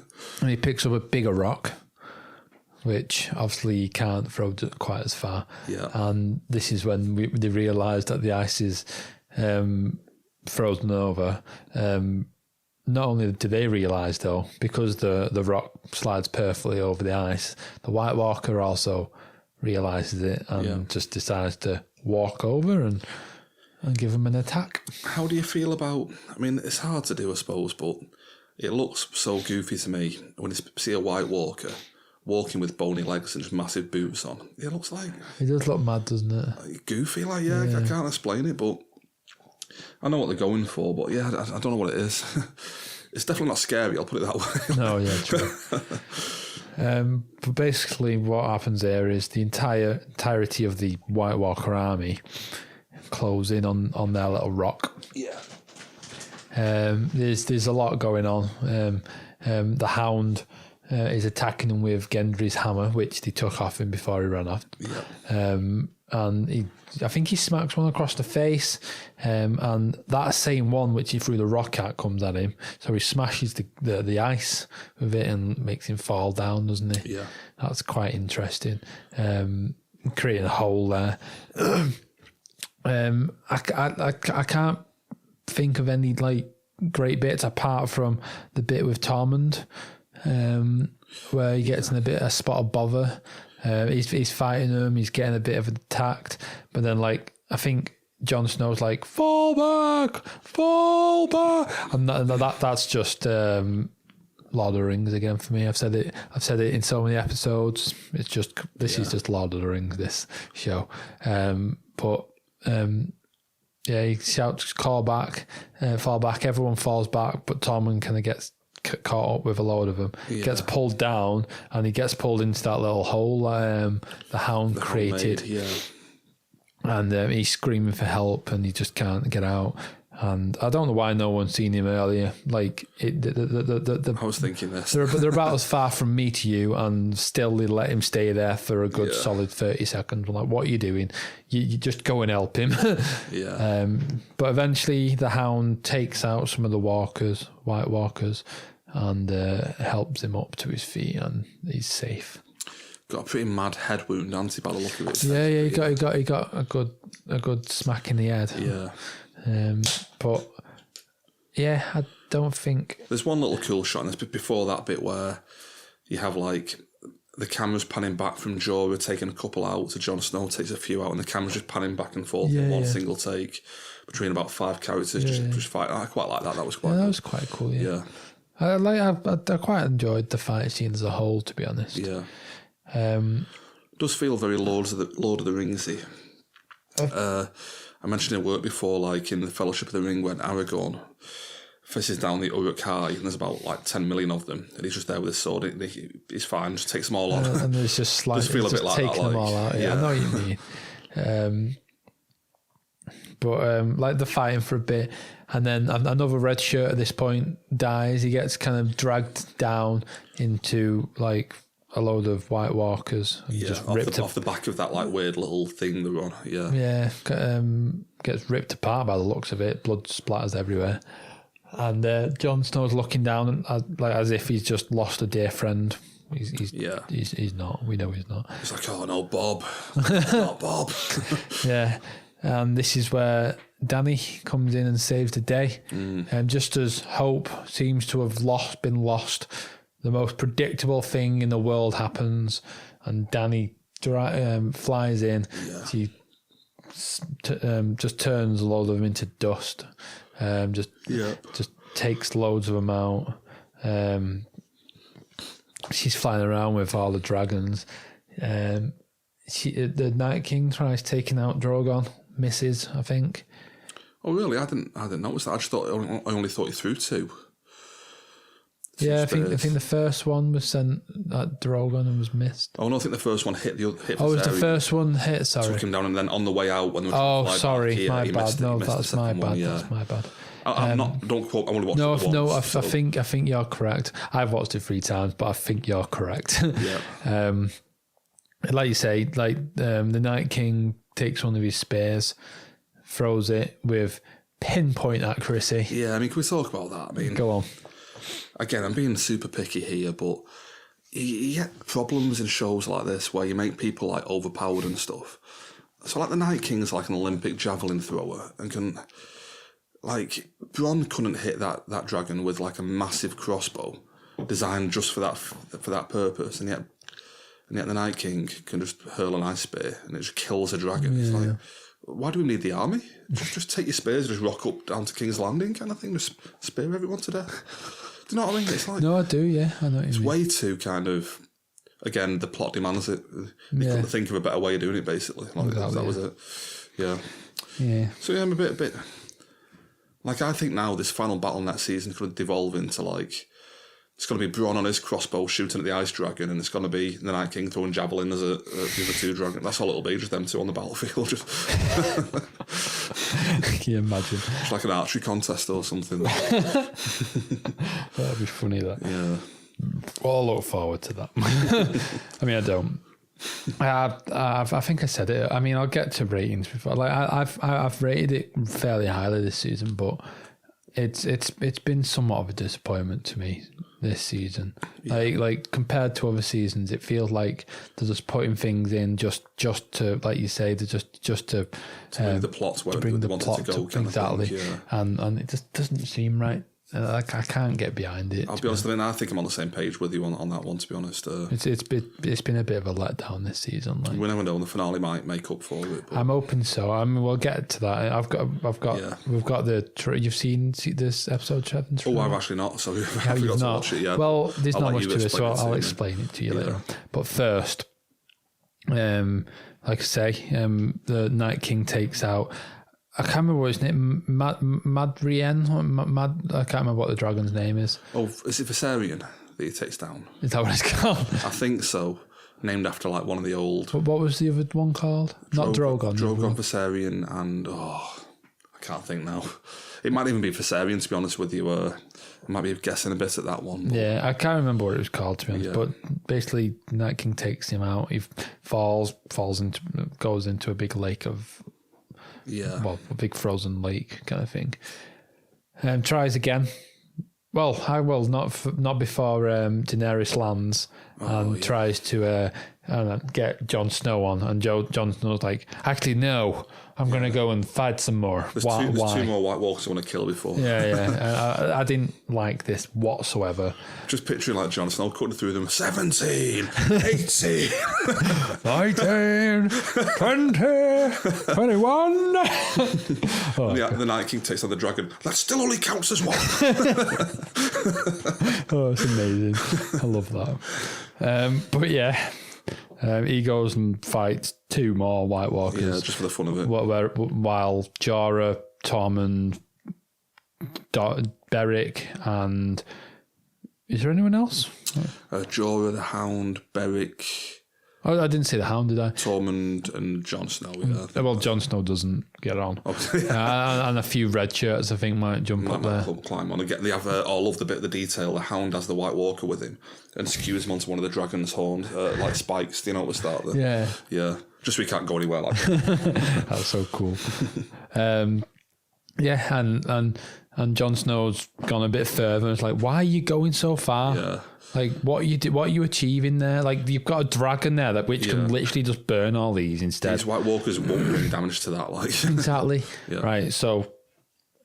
Speaker 1: And he picks up a bigger rock, which obviously you can't throw quite as far.
Speaker 2: Yeah.
Speaker 1: And this is when they realise that the ice is frozen over. Not only do they realise, though, because the rock slides perfectly over the ice, the White Walker also realises it and just decides to walk over and give him an attack.
Speaker 2: How do you feel about... I mean, it's hard to do, I suppose, but it looks so goofy to me when you see a White Walker walking with bony legs and just massive boots on. It looks like...
Speaker 1: It does look mad, doesn't it?
Speaker 2: Like goofy, like, yeah, I can't explain it, but I know what they're going for, but yeah, I don't know what it is. It's definitely not scary, I'll put it that way. No,
Speaker 1: yeah, true. But basically what happens there is the entirety of the White Walker army close in on their little rock.
Speaker 2: Yeah.
Speaker 1: There's a lot going on. The Hound is attacking them with Gendry's hammer, which they took off him before he ran off.
Speaker 2: Yeah.
Speaker 1: And I think he smacks one across the face, and that same one which he threw the rock at comes at him. So he smashes the ice with it and makes him fall down, doesn't he?
Speaker 2: Yeah.
Speaker 1: That's quite interesting. Creating a hole there. I can't think of any like great bits apart from the bit with Tormund, where he gets in a spot of bother. He's fighting him, he's getting a bit of attacked, but then like I think Jon Snow's like fall back, and that's just Lord of the Rings again for me. I've said it in so many episodes. It's just this is just Lord of the Rings, this show. He shouts fall back. Everyone falls back, but Tormund kind of gets caught up with a load of them. Gets pulled down, and he gets pulled into that little hole the Hound created. And he's screaming for help, and he just can't get out. And I don't know why no one's seen him earlier. Like I
Speaker 2: was thinking this.
Speaker 1: They're about as far from me to you, and still they let him stay there for a good solid 30 seconds. I'm like, what are you doing? You just go and help him. But eventually the Hound takes out some of the White Walkers, and helps him up to his feet, and he's safe.
Speaker 2: Got a pretty mad head wound, Nancy, by the look of it.
Speaker 1: He got a good smack in the head.
Speaker 2: Yeah.
Speaker 1: But I don't think
Speaker 2: there's one little cool shot in this bit before that bit where you have like the camera's panning back from Jorah taking a couple out to Jon Snow takes a few out, and the camera's just panning back and forth in one single take between about 5 characters just fighting. I quite like that. That was quite
Speaker 1: that was quite cool. I quite enjoyed the fight scene as a whole, to be honest.
Speaker 2: Yeah. It does feel very Lord of the Ringsy. I mentioned in work before, like in the Fellowship of the Ring, when Aragorn faces down the Uruk-hai, and there's about like 10 million of them, and he's just there with his sword. He's fine, just takes them all on.
Speaker 1: And there's just like
Speaker 2: does feel a bit like
Speaker 1: taking
Speaker 2: that,
Speaker 1: them all out. I know what you mean. But like the fighting for a bit, and then another red shirt at this point dies. He gets kind of dragged down into like a load of White Walkers, and just ripped
Speaker 2: off the back of that like weird little thing they're on.
Speaker 1: Gets ripped apart by the looks of it. Blood splatters everywhere, and Jon Snow's looking down like as if he's just lost a dear friend. He's not. We know he's not.
Speaker 2: He's like, oh no, Bob, not Bob.
Speaker 1: And this is where Dany comes in and saves the day. And just as hope seems to have been lost, the most predictable thing in the world happens, and Dany flies in. She just turns a load of them into dust. Just takes loads of them out. She's flying around with all the dragons. The Night King tries taking out Drogon, misses, I think.
Speaker 2: Oh really? I didn't notice that. I only thought he threw 2.
Speaker 1: I think the first one was sent at Drogon and was missed.
Speaker 2: Oh no, I think the first one hit the other.
Speaker 1: Was the first one hit? Sorry,
Speaker 2: took him down, and then on the way out when they were
Speaker 1: my bad. No, that's my bad. That's my bad.
Speaker 2: I'm not. Don't quote. I only watched it once.
Speaker 1: I think you're correct. I've watched it 3 times, but I think you're correct. Like you say, the Night King takes one of his spears, throws it with pinpoint accuracy.
Speaker 2: Yeah, I mean, can we talk about that? I mean,
Speaker 1: go on.
Speaker 2: Again, I'm being super picky here, but you get problems in shows like this where you make people like overpowered and stuff. So like the Night King's like an Olympic javelin thrower and can like Bronn couldn't hit that dragon with like a massive crossbow designed just for that purpose, and yet the Night King can just hurl an ice spear and it just kills a dragon. It's like, why do we need the army? Just take your spears and just rock up down to King's Landing kind of thing, just spear everyone to death. Do you know what I mean? It's like,
Speaker 1: no, I do, yeah. I know what you mean.
Speaker 2: It's way too kind of, again, the plot demands it. They couldn't think of a better way of doing it, basically. Like, exactly, that was it. Yeah. So I'm a bit, like, I think now this final battle next season could devolve into, like, it's going to be Bronn on his crossbow shooting at the ice dragon, and it's going to be the Night King throwing javelin as the other 2 dragons. That's all it'll be, just them 2 on the battlefield.
Speaker 1: Can you imagine?
Speaker 2: It's like an archery contest or something.
Speaker 1: That'd be funny, that.
Speaker 2: Yeah.
Speaker 1: Well, I look forward to that. I mean, I don't. I think I said it. I mean, I'll get to ratings before. Like, I've rated it fairly highly this season, but it's been somewhat of a disappointment to me this season. Like compared to other seasons, it feels like they're just putting things in just to, like you say, they're just to
Speaker 2: bring the plot where they wanted to go.
Speaker 1: Exactly, and it just doesn't seem right. I can't get behind it.
Speaker 2: I'll be honest, I think I'm on the same page with you on that one, to be honest.
Speaker 1: It's been a bit of a letdown this season. Like.
Speaker 2: We never know, the finale might make up for it. But.
Speaker 1: I'm hoping so. I mean, we'll get to that. We've got you've seen this episode 7?
Speaker 2: Oh, I've actually not, so I forgot to watch it yet.
Speaker 1: Well, there's not much to it, so I'll explain it to you later. But first, like I say, the Night King takes out, I can't remember what his name, Madrien. I can't remember what the dragon's name is.
Speaker 2: Oh, is it Viserion that he takes down?
Speaker 1: Is that what it's called?
Speaker 2: I think so. Named after like one of the old.
Speaker 1: What was the other one called? Not Drogon.
Speaker 2: Drogon, Viserion, and I can't think now. It might even be Viserion, to be honest with you. I might be guessing a bit at that one.
Speaker 1: Yeah, I can't remember what it was called, to be honest. Yeah. But basically, Night King takes him out. He goes into a big lake of.
Speaker 2: Yeah.
Speaker 1: Well, a big frozen lake kind of thing. Tries again. Well, not before Daenerys lands and tries to get Jon Snow on. And Jon Snow's like, actually, no, I'm going to go and fight some more.
Speaker 2: There's two more White Walkers I want to kill before.
Speaker 1: Yeah. I didn't like this whatsoever.
Speaker 2: Just picturing like Jon Snow cutting through them. 17, 18,
Speaker 1: 19, 20, 21.
Speaker 2: The Night King takes on the dragon. That still only counts as one.
Speaker 1: Oh, it's amazing. I love that. But yeah. He goes and fights 2 more White Walkers.
Speaker 2: Yeah, just for the fun of it.
Speaker 1: While Jorah, Tom, and Beric, and is there anyone else?
Speaker 2: Jorah, the Hound, Beric.
Speaker 1: Oh, I didn't say the Hound, did I?
Speaker 2: Tom and Jon Snow. Yeah,
Speaker 1: well, Jon Snow doesn't get on. And a few red shirts, I think, might jump up there.
Speaker 2: Climb on. They have all of the bit of the detail. The Hound has the White Walker with him and skews him onto one of the dragon's horns, like spikes. Do you know at the start there? Yeah. Just so we can't go anywhere like that.
Speaker 1: That's so cool. And Jon Snow's gone a bit further. It's like, why are you going so far?
Speaker 2: Yeah.
Speaker 1: Like, what are you achieving there? Like, you've got a dragon there which can literally just burn all these instead.
Speaker 2: These White Walkers won't bring damage to that. Like
Speaker 1: exactly.
Speaker 2: Yeah.
Speaker 1: Right. So,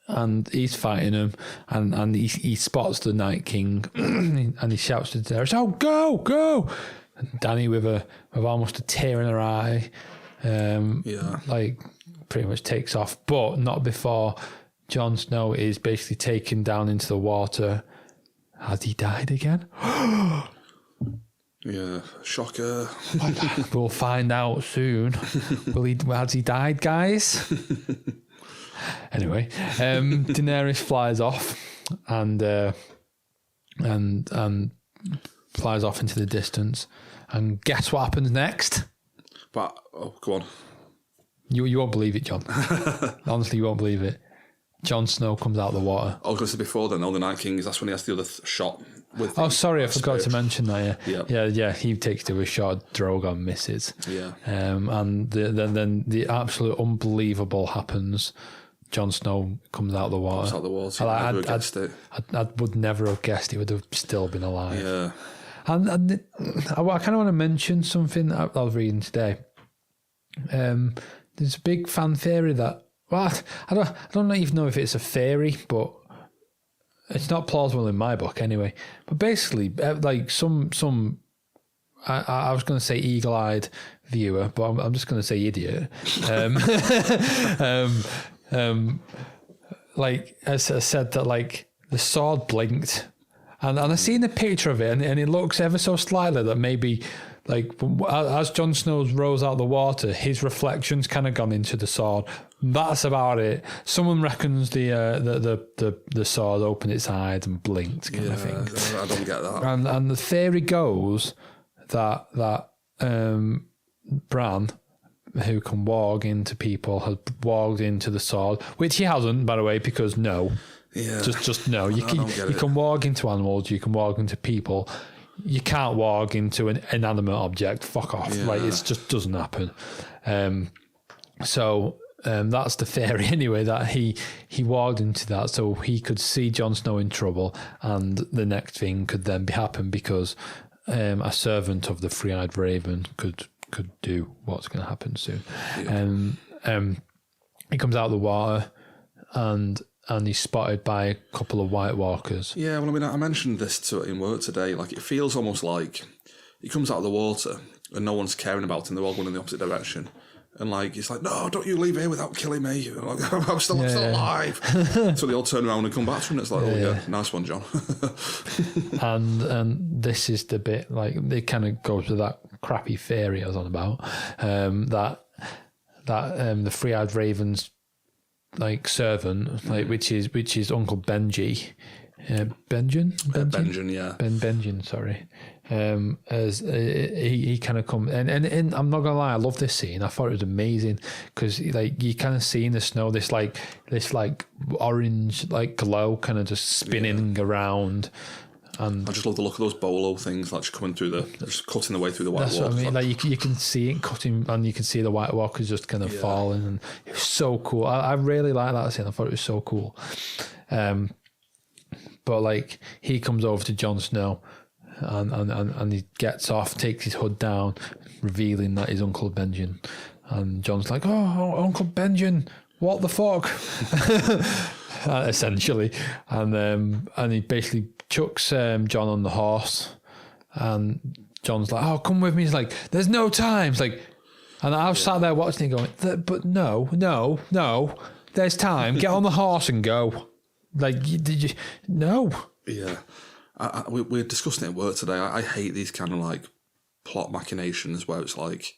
Speaker 1: and he's fighting him, and he spots the Night King, and he shouts to Daenerys, "Oh, go!" And Dany with almost a tear in her eye, like pretty much takes off, but not before Jon Snow is basically taken down into the water. Has he died again?
Speaker 2: Yeah, shocker.
Speaker 1: We'll find out soon. Has he died, guys? Anyway, Daenerys flies off and flies off into the distance. And guess what happens next?
Speaker 2: But go on.
Speaker 1: You won't believe it, John. Honestly, you won't believe it. Jon Snow comes out of the water.
Speaker 2: I was going to say before then, the Night King, that's when he has the other shot. With
Speaker 1: sorry, I forgot to mention that.
Speaker 2: Yeah.
Speaker 1: He takes to a shot, Drogon misses.
Speaker 2: Yeah.
Speaker 1: And then the absolute unbelievable happens. Jon Snow comes out of the water.
Speaker 2: Comes out of the water. I
Speaker 1: would never have guessed he would have still been alive.
Speaker 2: Yeah.
Speaker 1: And I kind of want to mention something I was reading today. There's a big fan theory that. Well, I don't even know if it's a theory, but it's not plausible in my book anyway. But basically, like some I was going to say eagle-eyed viewer, but I'm just going to say idiot. Like I said that like the sword blinked, and I seen a picture of it, and it looks ever so slightly that maybe. Like as Jon Snow rose out of the water, his reflections kind of gone into the sword. That's about it. Someone reckons the sword opened its eyes and blinked, kind of thing.
Speaker 2: I don't get that.
Speaker 1: And the theory goes that Bran, who can walk into people, has walked into the sword, which he hasn't, by the way, because no.
Speaker 2: Yeah.
Speaker 1: Just no. You can walk into animals. You can walk into people. You can't walk into an inanimate object. Fuck off.
Speaker 2: Yeah.
Speaker 1: Like, it just doesn't happen. So that's the theory anyway, that he walked into that so he could see Jon Snow in trouble, and the next thing could then happen because a servant of the Three-Eyed Raven could do what's going to happen soon.
Speaker 2: Yeah.
Speaker 1: He comes out of the water, and he's spotted by a couple of White Walkers.
Speaker 2: Yeah, well, I mean, I mentioned this in work today. Like, it feels almost like he comes out of the water and no one's caring about him. They're all going in the opposite direction. And, like, it's like, no, don't you leave here without killing me. Like, I'm still alive. So they all turn around and come back to him. It's like, nice one, John.
Speaker 1: and this is the bit, like, it kind of goes with that crappy theory I was on about, that the Three-Eyed Raven's, like, servant, like, which is Uncle Benji. Benjen,
Speaker 2: yeah.
Speaker 1: Benjen, sorry. As he kind of come and I'm not gonna lie, I love this scene. I thought it was amazing because, like, you kind of see in the snow this orange, like, glow kind of just spinning around. And
Speaker 2: I just love the look of those bolo things, like, just coming through just cutting the way through the White Walkers.
Speaker 1: That's what I mean. Like, you can see it cutting, and you can see the White Walkers just kind of falling, and it was so cool. I really like that scene. I thought it was so cool. But, like, he comes over to Jon Snow and he gets off, takes his hood down, revealing that he's Uncle Benjen. And Jon's like, oh, Uncle Benjen, what the fuck? Essentially. And he basically chucks Jon on the horse. And Jon's like, oh, come with me. He's like, there's no time. It's like, and I was sat there watching it going, but no, there's time. Get on the horse and go. Like, did you? No.
Speaker 2: Yeah. We're discussing it at work today. I hate these kind of, like, plot machinations where it's like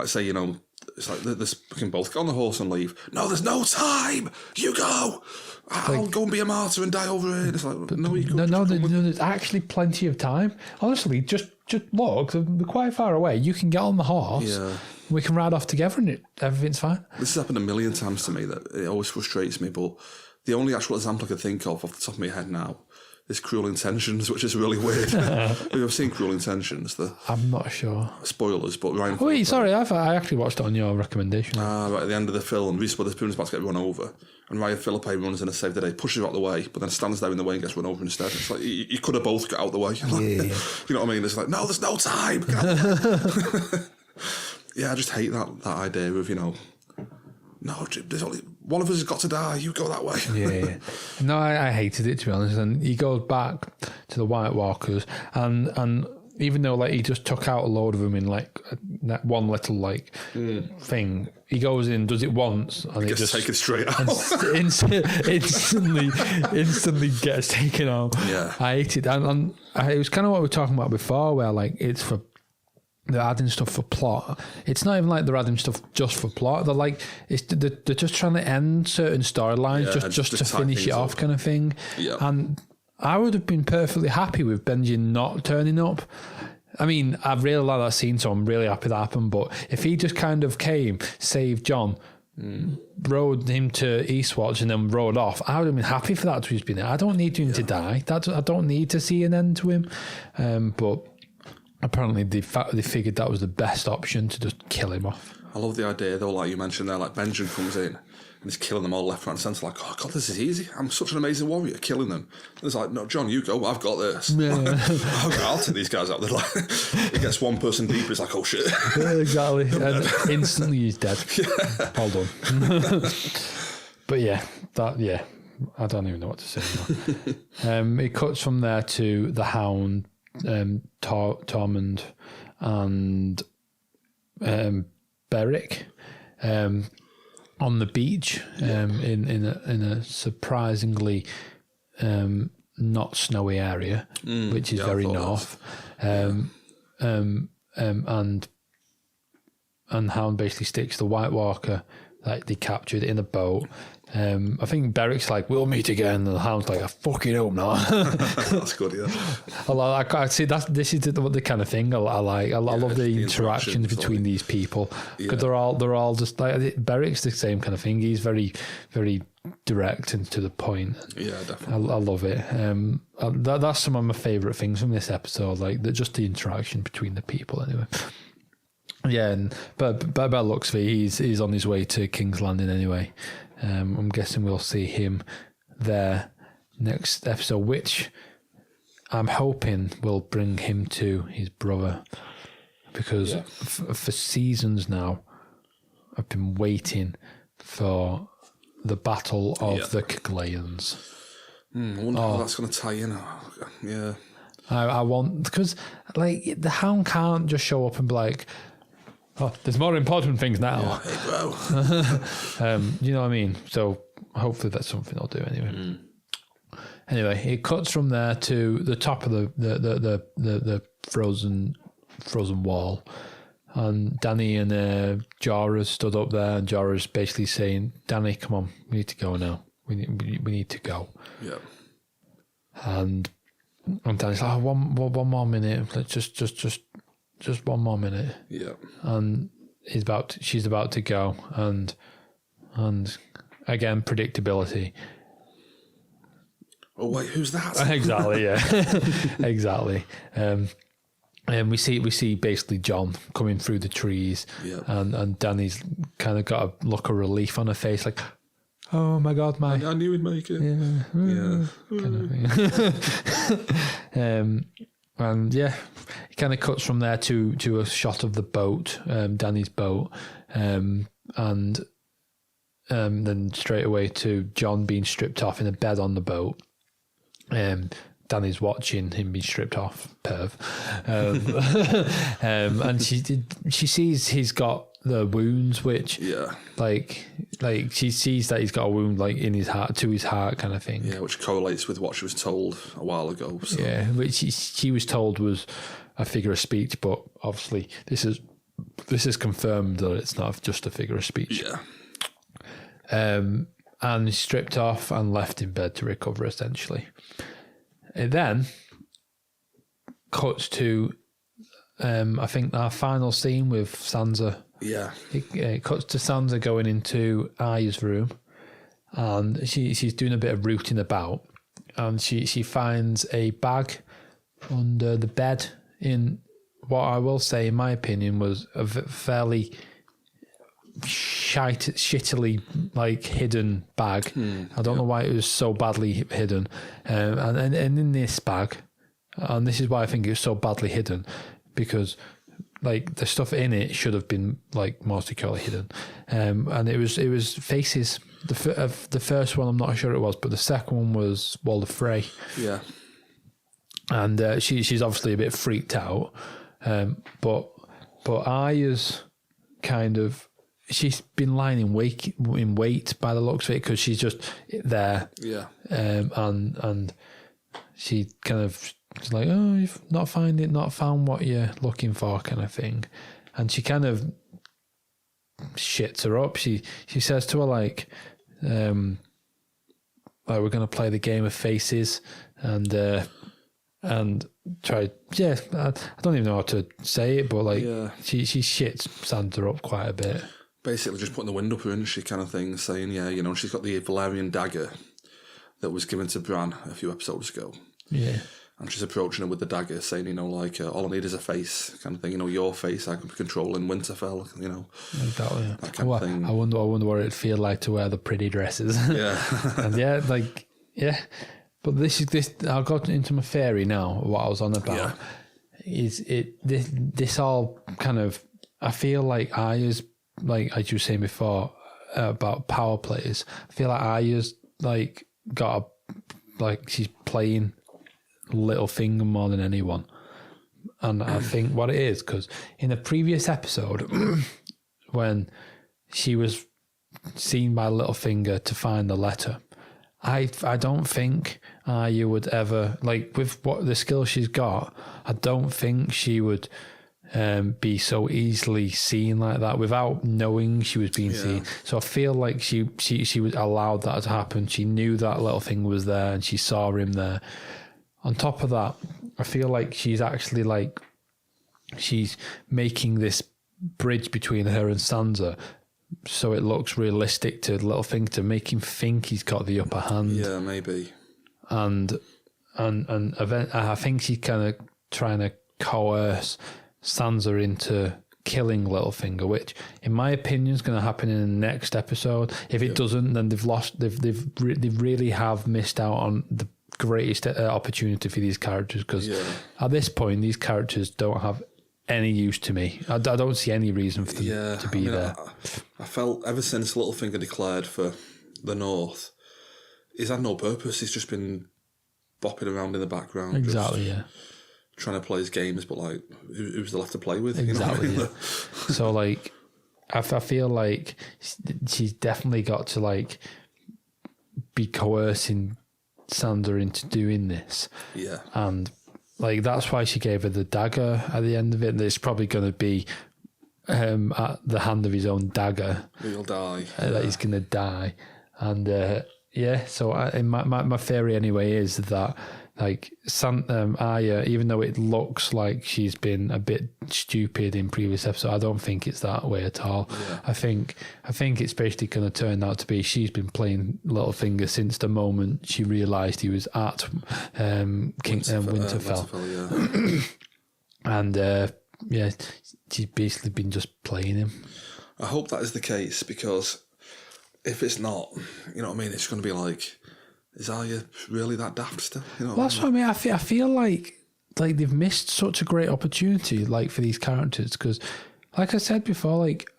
Speaker 2: say, you know, it's like this can both get on the horse and leave. No, there's no time. You go. I'll go and be a martyr and die over here. It's like, no, you could. No,
Speaker 1: there's actually plenty of time. Honestly, just look. They're quite far away. You can get on the horse.
Speaker 2: Yeah.
Speaker 1: We can ride off together and everything's fine.
Speaker 2: This has happened a million times to me that it always frustrates me, but the only actual example I can think of off the top of my head now is Cruel Intentions, which is really weird. Have you ever seen Cruel Intentions?
Speaker 1: I'm not sure.
Speaker 2: Spoilers, but Ryan...
Speaker 1: Oh, wait, sorry, I actually watched it on your recommendation.
Speaker 2: Right at the end of the film, Reese Witherspoon's about to get run over, and Ryan Phillippe runs in to save the day, pushes her out the way, but then stands there in the way and gets run over instead. It's like, you could have both got out the way. You know what I mean? It's like, no, there's no time. Yeah, I just hate that idea of, you know, no, there's only one of us has got to die. You go that way.
Speaker 1: Yeah. No, I hated it, to be honest. And he goes back to the White Walkers, and even though, like, he just took out a load of them in, like, that one little, like, thing, he goes in, does it once, and it just
Speaker 2: taken straight out.
Speaker 1: instantly gets taken out.
Speaker 2: Yeah,
Speaker 1: I hate it, and it was kind of what we were talking about before, where, like, it's for. They're adding stuff for plot. It's not even like they're adding stuff just for plot. They're like, they're just trying to end certain storylines just to finish it off, kind of thing.
Speaker 2: Yeah.
Speaker 1: And I would have been perfectly happy with Benji not turning up. I mean, I really like that scene, so I'm really happy that happened. But if he just kind of came, saved Jon, rode him to Eastwatch, and then rode off, I would have been happy for that to have been there. I don't need him to die. I don't need to see an end to him. But apparently they figured that was the best option, to just kill him off.
Speaker 2: I love the idea, though, like you mentioned there, like Benjen comes in and he's killing them all left, right and centre, like, oh God, this is easy. I'm such an amazing warrior, killing them. And it's like, no, Jon, you go, I've got this. Yeah. I'll take these guys out there. Like, it gets one person deeper, it's like, oh shit.
Speaker 1: Yeah, exactly. And instantly he's dead. Yeah. Hold on. But yeah, I don't even know what to say now. It cuts from there to the Hound, Tormund and Beric on the beach in a surprisingly not snowy area, which is very north. And Hound basically sticks the White Walker that they captured in a boat. I think Beric's like, we'll meet again, and the Hound's like, I fucking hope not.
Speaker 2: That's good, yeah.
Speaker 1: I see that this is the kind of thing I like. I love the interactions between these people, because they're all just like, Beric's the same kind of thing. He's very, very direct and to the point.
Speaker 2: Yeah, definitely.
Speaker 1: I love it. That's some of my favourite things from this episode, like just the interaction between the people. Anyway. Yeah, but by looks of it, he's on his way to King's Landing anyway. I'm guessing we'll see him there next episode, which I'm hoping will bring him to his brother, because for seasons now I've been waiting for the Battle of the Kaglayans.
Speaker 2: I wonder how that's going to tie in. Yeah.
Speaker 1: I want, because like the Hound can't just show up and be like, oh, there's more important things now.
Speaker 2: Yeah, hey, bro.
Speaker 1: You know what I mean? So hopefully that's something they'll do anyway. Anyway, it cuts from there to the top of the frozen wall, and Danny and Jorah stood up there, and Jorah's basically saying, "Danny, come on, we need to go now. We need to go."
Speaker 2: Yeah.
Speaker 1: And Danny's like, one more minute. Let's just one more minute.
Speaker 2: Yeah.
Speaker 1: And she's about to go, and again, predictability.
Speaker 2: Oh wait, who's that?
Speaker 1: Exactly, yeah. Exactly. And we see basically Jon coming through the trees, and Danny's kind of got a look of relief on her face, like, oh my God,
Speaker 2: I knew he'd make it.
Speaker 1: Yeah. Kind of thing. And yeah, it kind of cuts from there to a shot of the boat, Danny's boat, and then straight away to Jon being stripped off in a bed on the boat. Danny's watching him be stripped off, perv. And she sees he's got the wounds, which like she sees that he's got a wound like in his heart, to his heart, kind of thing.
Speaker 2: Yeah, which correlates with what she was told a while ago. So.
Speaker 1: Yeah, which she was told was a figure of speech, but obviously this is confirmed that it's not just a figure of speech.
Speaker 2: Yeah.
Speaker 1: And stripped off and left in bed to recover, essentially. It then cuts to, I think, our final scene with Sansa.
Speaker 2: Yeah.
Speaker 1: It cuts to Sansa going into Arya's room, and she's doing a bit of rooting about, and she finds a bag under the bed in what I will say, in my opinion, was a fairly shittily like hidden bag. I don't know why it was so badly hidden, and in this bag, and this is why I think it was so badly hidden, because like the stuff in it should have been like more securely hidden, and it was faces. The first one I'm not sure it was, but the second one was Walder Frey.
Speaker 2: Yeah,
Speaker 1: and she's obviously a bit freaked out, but Arya's kind of. She's been lying in wait by the looks of it, because she's just there.
Speaker 2: Yeah.
Speaker 1: And she kind of, she's like, oh, you've not found what you're looking for, kind of thing. And she kind of shits her up. She says to her like we're going to play the game of faces, and try. Yeah, I don't even know how to say it, but like she shits Sansa up quite a bit.
Speaker 2: Basically just putting the wind up her, isn't she, kind of thing, saying, she's got the Valerian dagger that was given to Bran a few episodes ago.
Speaker 1: Yeah.
Speaker 2: And she's approaching her with the dagger, saying, all I need is a face, kind of thing, your face, I could be controlling Winterfell,
Speaker 1: Exactly.
Speaker 2: That kind of thing.
Speaker 1: I wonder what it'd feel like to wear the pretty dresses.
Speaker 2: Yeah.
Speaker 1: And but this, I'll go into my theory now, what I was on about. Yeah. This all kind of, I feel like Arya's, like as you were saying before about power plays, I feel like Arya's like she's playing Littlefinger more than anyone, and I think what it is, because in the previous episode when she was seen by Littlefinger to find the letter, I don't think Arya would ever, like with what the skill she's got, I don't think she would be so easily seen like that without knowing she was being seen. So I feel like she was allowed that to happen. She knew that Littlefinger was there, and she saw him there. On top of that, I feel like she's actually like she's making this bridge between her and Sansa, so it looks realistic to Littlefinger, to make him think he's got the upper hand.
Speaker 2: Yeah, maybe.
Speaker 1: And I think she's kind of trying to coerce Sansa into killing Littlefinger, which, in my opinion, is going to happen in the next episode. If it doesn't, then they've really have missed out on the greatest opportunity for these characters, because at this point, these characters don't have any use to me. I don't see any reason for them to be there.
Speaker 2: I felt ever since Littlefinger declared for the North, he's had no purpose. He's just been bopping around in the background.
Speaker 1: Exactly, yeah.
Speaker 2: Trying to play his games, but like, who's left to play with?
Speaker 1: Exactly,
Speaker 2: You know what I mean?
Speaker 1: yeah. So, like, I feel like she's definitely got to, like, be coercing Sandra into doing this.
Speaker 2: Yeah.
Speaker 1: And, like, that's why she gave her the dagger at the end of it. And it's probably going to be at the hand of his own dagger.
Speaker 2: He'll die.
Speaker 1: That he's going to die. And, so my theory anyway is that, like, Aya, even though it looks like she's been a bit stupid in previous episodes, I don't think it's that way at all.
Speaker 2: Yeah.
Speaker 1: I think it's basically going to turn out to be she's been playing Littlefinger since the moment she realised he was at Winterfell. And she's basically been just playing him.
Speaker 2: I hope that is the case, because if it's not, you know what I mean, it's going to be like, is Arya really that daft still? You know
Speaker 1: That's what I mean. I feel like they've missed such a great opportunity, like, for these characters, because, like I said before, like,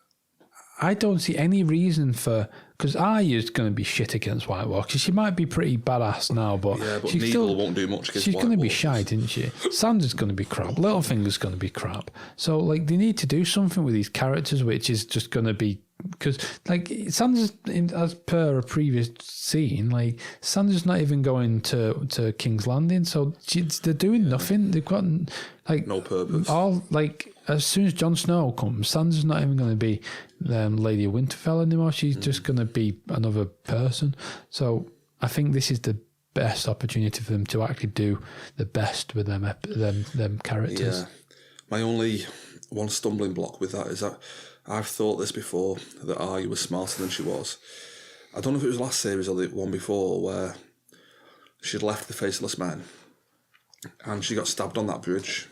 Speaker 1: I don't see any reason for, because Arya's going to be shit against White Walkers. She might be pretty badass now, but
Speaker 2: Needle won't do much against
Speaker 1: she's
Speaker 2: White
Speaker 1: going to be
Speaker 2: Walkers.
Speaker 1: shy, isn't she? Sansa's going to be crap. Littlefinger's going to be crap. So, like, they need to do something with these characters, which is just going to be, because, like, Sansa's, as per a previous scene, like, Sansa's not even going to King's Landing, so they're doing nothing. They've got, like,
Speaker 2: no purpose.
Speaker 1: All, like, as soon as Jon Snow comes, Sansa's not even going to be Lady of Winterfell anymore. She's just going to be another person. So I think this is the best opportunity for them to actually do the best with them characters.
Speaker 2: Yeah. My only one stumbling block with that is that I've thought this before, that Arya was smarter than she was. I don't know if it was last series or the one before, where she'd left the Faceless Men and she got stabbed on that bridge.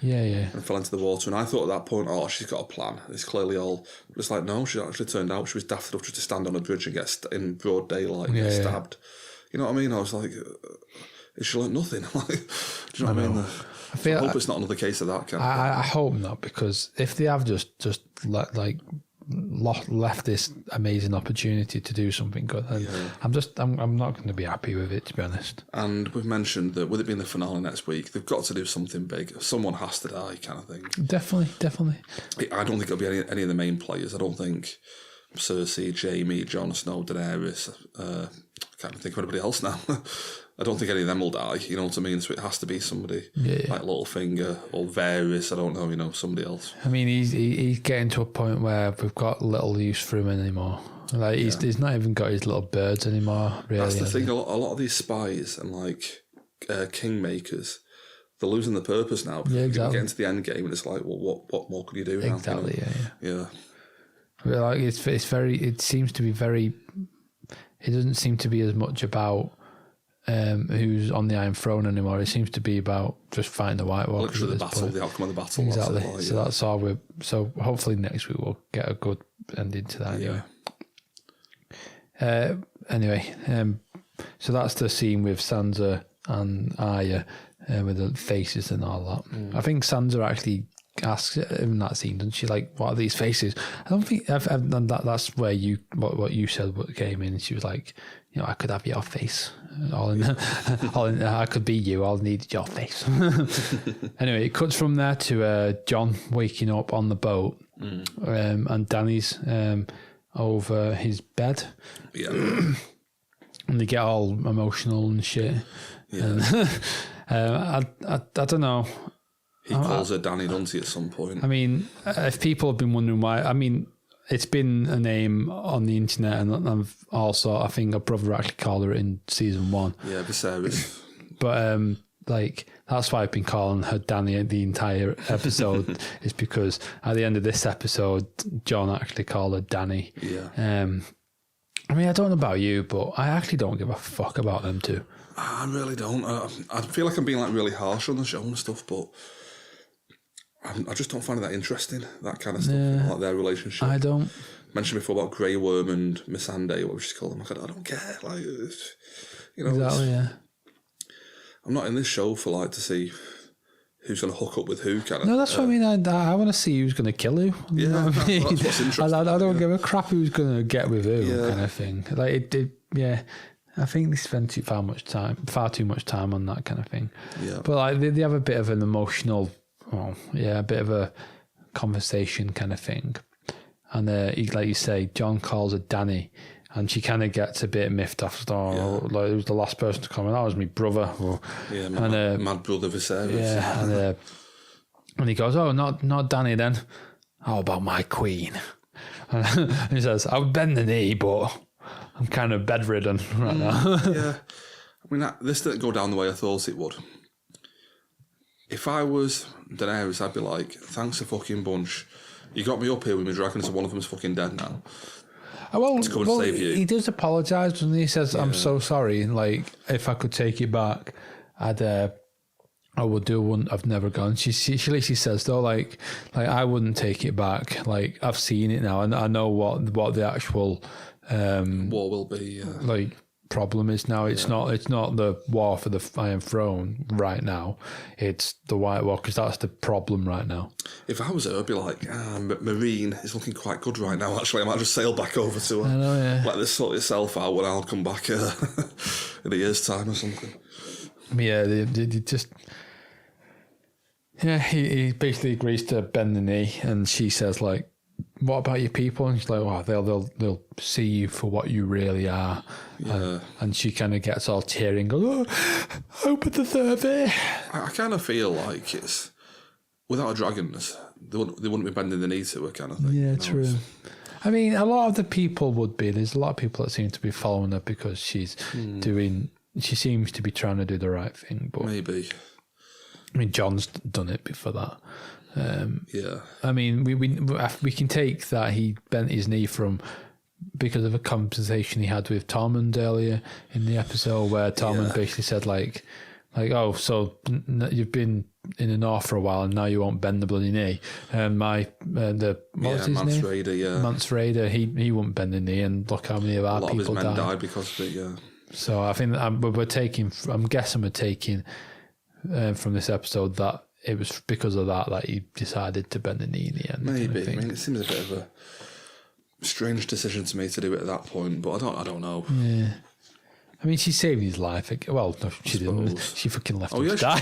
Speaker 1: Yeah.
Speaker 2: And fell into the water. And I thought at that point, oh, she's got a plan. It's clearly all... It's like, no, she actually turned out she was daft enough just to stand on a bridge and get in broad daylight and get stabbed. You know what I mean? I was like, she learnt nothing. Like, do you know what I mean? I hope it's not another case of that kind of thing.
Speaker 1: I hope not, because if they have just left this amazing opportunity to do something good, I'm not going to be happy with it, to be honest.
Speaker 2: And we've mentioned that with it being the finale next week, they've got to do something big. Someone has to die, kind of thing.
Speaker 1: Definitely.
Speaker 2: I don't think it'll be any of the main players. I don't think Cersei, Jaime, Jon Snow, Daenerys. I can't think of anybody else now. I don't think any of them will die, you know what I mean? So it has to be somebody like Littlefinger or Varys, I don't know, you know, somebody else.
Speaker 1: I mean, he's getting to a point where we've got little use for him anymore. Like, he's not even got his little birds anymore, really.
Speaker 2: That's the thing, a lot of these spies and, like, kingmakers, they're losing the purpose now.
Speaker 1: Yeah, exactly.
Speaker 2: You get into the end game and it's like, well, what more could you do now?
Speaker 1: Exactly,
Speaker 2: you know?
Speaker 1: Yeah. Like, it seems to be very... It doesn't seem to be as much about who's on the Iron Throne anymore. It seems to be about just fighting the White Walkers.
Speaker 2: Literally the outcome of the battle.
Speaker 1: Exactly. That's all so hopefully next week we'll get a good ending to that anyway. So that's the scene with Sansa and Arya with the faces and all that. I think Sansa actually asks in that scene, doesn't she, like, what are these faces? I don't think that's where what you said, what came in. She was like, you know, I could have your face. I could be you. I'll need your face. Anyway, it cuts from there to Jon waking up on the boat, and Dany's over his bed. Yeah. And they get all emotional and shit. Yeah. And, I don't know.
Speaker 2: He calls her Dany, doesn't he, at some point?
Speaker 1: I mean, if people have been wondering why, I mean, it's been a name on the internet, and I've also, I think a brother actually called her in season 1.
Speaker 2: Yeah, Viserys.
Speaker 1: But, like, that's why I've been calling her Dany the entire episode, is because at the end of this episode, Jon actually called her Dany.
Speaker 2: Yeah.
Speaker 1: I mean, I don't know about you, but I actually don't give a fuck about them two.
Speaker 2: I really don't. I feel like I'm being, like, really harsh on the show and stuff, but I just don't find it that interesting, that kind of stuff, like their relationship.
Speaker 1: I don't.
Speaker 2: Mentioned before about Grey Worm and Missandei, what we just call them. I don't care. Like, you know,
Speaker 1: exactly, yeah.
Speaker 2: I'm not in this show for, like, to see, who's going to hook up with who, kind of.
Speaker 1: No, that's what I mean. I want to see who's going to kill who. You know what I mean?
Speaker 2: That's what's interesting.
Speaker 1: I don't give a crap who's going to get with who, kind of thing. Like I think they spend far too much time on that kind of thing.
Speaker 2: Yeah.
Speaker 1: But like they have a bit of an emotional, a bit of a conversation kind of thing. And like you say, John calls her Danny, and she kind of gets a bit miffed off. Like, who's the last person to come in? That was my brother.
Speaker 2: Mad brother Viserys.
Speaker 1: Yeah, and he goes, "Oh, not Danny then. How about my queen?" And he says, "I would bend the knee, but I'm kind of bedridden right now."
Speaker 2: Yeah, I mean this didn't go down the way I thought it would. If I was Daenerys, I'd be like, "Thanks a fucking bunch. You got me up here with my dragon, so one of them's fucking dead now." To come and save you.
Speaker 1: He does apologise when he says, "I'm so sorry. Like, if I could take it back, I would do one. I've never gone." She literally says though, like I wouldn't take it back. Like, I've seen it now, and I know what the actual
Speaker 2: war will be.
Speaker 1: Like, problem is now. It's not the war for the Iron Throne right now. It's the White Walkers. That's the problem right now. If
Speaker 2: I was her, I'd be like, Marine is looking quite good right now. Actually, I might just sail back over to her.
Speaker 1: I know, yeah.
Speaker 2: Let this sort itself out when I'll come back in a year's time or something.
Speaker 1: Yeah, they just. Yeah, he basically agrees to bend the knee, and she says, like, "What about your people?" And she's like, "Oh, they'll see you for what you really are."
Speaker 2: Yeah.
Speaker 1: And she kind of gets all teary and goes, "Oh, open the third bit."
Speaker 2: I kind of feel like it's without a dragon, they wouldn't be bending the knee to her, kind of thing.
Speaker 1: Yeah, true. I mean, a lot of the people would be. There's a lot of people that seem to be following her because she's she seems to be trying to do the right thing. But
Speaker 2: maybe.
Speaker 1: I mean, John's done it before that.
Speaker 2: Yeah.
Speaker 1: I mean, we can take that he bent his knee because of a conversation he had with Tormund earlier in the episode, where Tormund basically said like, "Oh, so you've been in the north for a while, and now you won't bend the bloody knee." And was his
Speaker 2: Mance
Speaker 1: name?
Speaker 2: Rayder,
Speaker 1: Mance Rayder. He wouldn't bend the knee, and look how many of our people died.
Speaker 2: A lot of his men died because of it. Yeah.
Speaker 1: So I think we're taking. I'm guessing we're taking from this episode that it was because of that he decided to bend the knee in the end.
Speaker 2: Maybe. I mean, it seems a bit of a strange decision to me to do it at that point, but I don't know.
Speaker 1: Yeah. I mean, she saved his life. Well, no, she didn't. She fucking left him to die.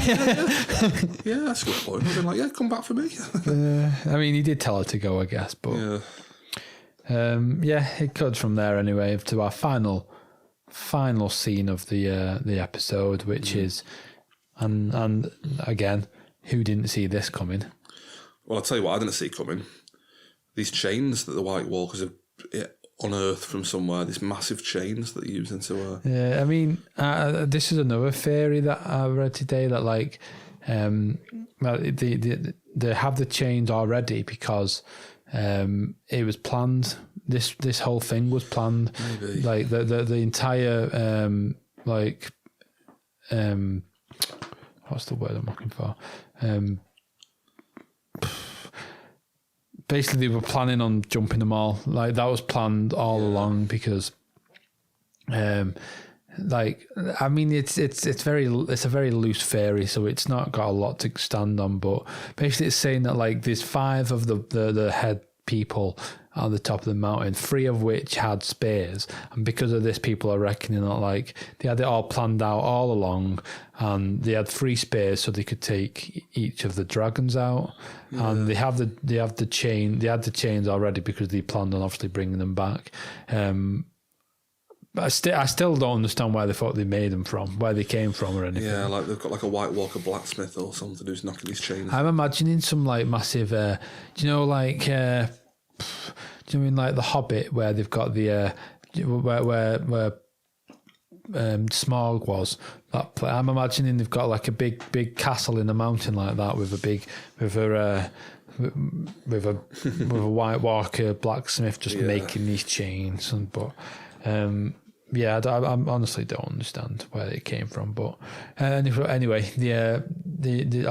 Speaker 2: Yeah, that's a good point. I've been like, yeah, come back for me.
Speaker 1: I mean, he did tell her to go, I guess, but it cuts from there anyway to our final scene of the episode, which is, and again, who didn't see this coming?
Speaker 2: Well, I'll tell you what, I didn't see coming. These chains that the White Walkers have unearthed from somewhere, these massive chains that they use into
Speaker 1: Yeah, I mean, this is another theory that I read today, that like, they have the chains already because it was planned. This whole thing was planned.
Speaker 2: Maybe.
Speaker 1: Like the entire what's the word I'm looking for? Basically, they were planning on jumping them all. Like, that was planned all along because, I mean, it's a very loose theory, so it's not got a lot to stand on. But basically, it's saying that like there's 5 of the head people on the top of the mountain, 3 of which had spears, and because of this, people are reckoning that like they had it all planned out all along, and they had 3 spears so they could take each of the dragons out, and they had the chains already because they planned on obviously bringing them back. But I still don't understand where they thought they made them from, where they came from or anything.
Speaker 2: Yeah, like they've got like a White Walker blacksmith or something who's knocking these chains.
Speaker 1: I'm imagining some like massive, do you know what I mean, like The Hobbit, where they've got the where Smaug was. I'm imagining they've got like a big castle in the mountain like that with a White Walker blacksmith just making these chains. I honestly don't understand where it came from. But anyway, a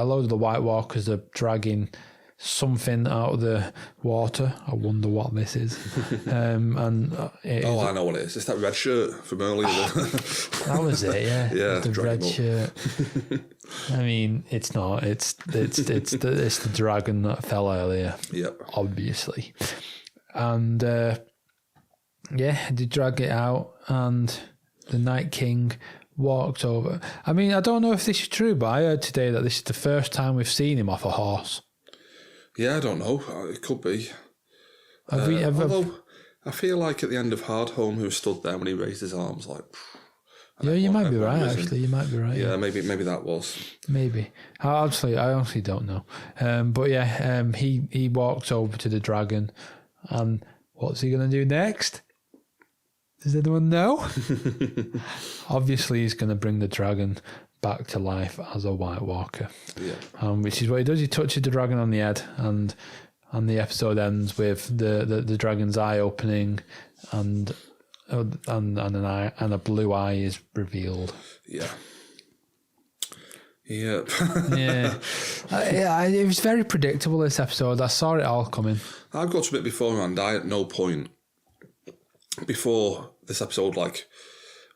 Speaker 1: load of the White Walkers are dragging something out of the water. I wonder what this is. And
Speaker 2: I know what it is. It's that red shirt from earlier.
Speaker 1: That was it, yeah.
Speaker 2: Yeah,
Speaker 1: the red shirt. I mean, it's not. It's the dragon that fell earlier.
Speaker 2: Yep.
Speaker 1: Obviously. And they drag it out, and the Night King walked over. I mean, I don't know if this is true, but I heard today that this is the first time we've seen him off a horse. Yeah,
Speaker 2: I don't know. It could be.
Speaker 1: Have we ever?
Speaker 2: Although I feel like at the end of Hardhome, who stood there when he raised his arms, like.
Speaker 1: Yeah, you might be right. Actually, you might be right.
Speaker 2: Yeah, maybe that was.
Speaker 1: Maybe. I honestly don't know. But yeah, he walked over to the dragon, and what's he going to do next? Does anyone know? Obviously, he's going to bring the dragon back to life as a White Walker.
Speaker 2: Yeah.
Speaker 1: Which is what he does. He touches the dragon on the head, and the episode ends with the dragon's eye opening, and an eye, and a blue eye is revealed.
Speaker 2: Yeah. Yeah.
Speaker 1: Yeah. It was very predictable, this episode. I saw it all coming.
Speaker 2: I got to a bit beforehand. I at no point before this episode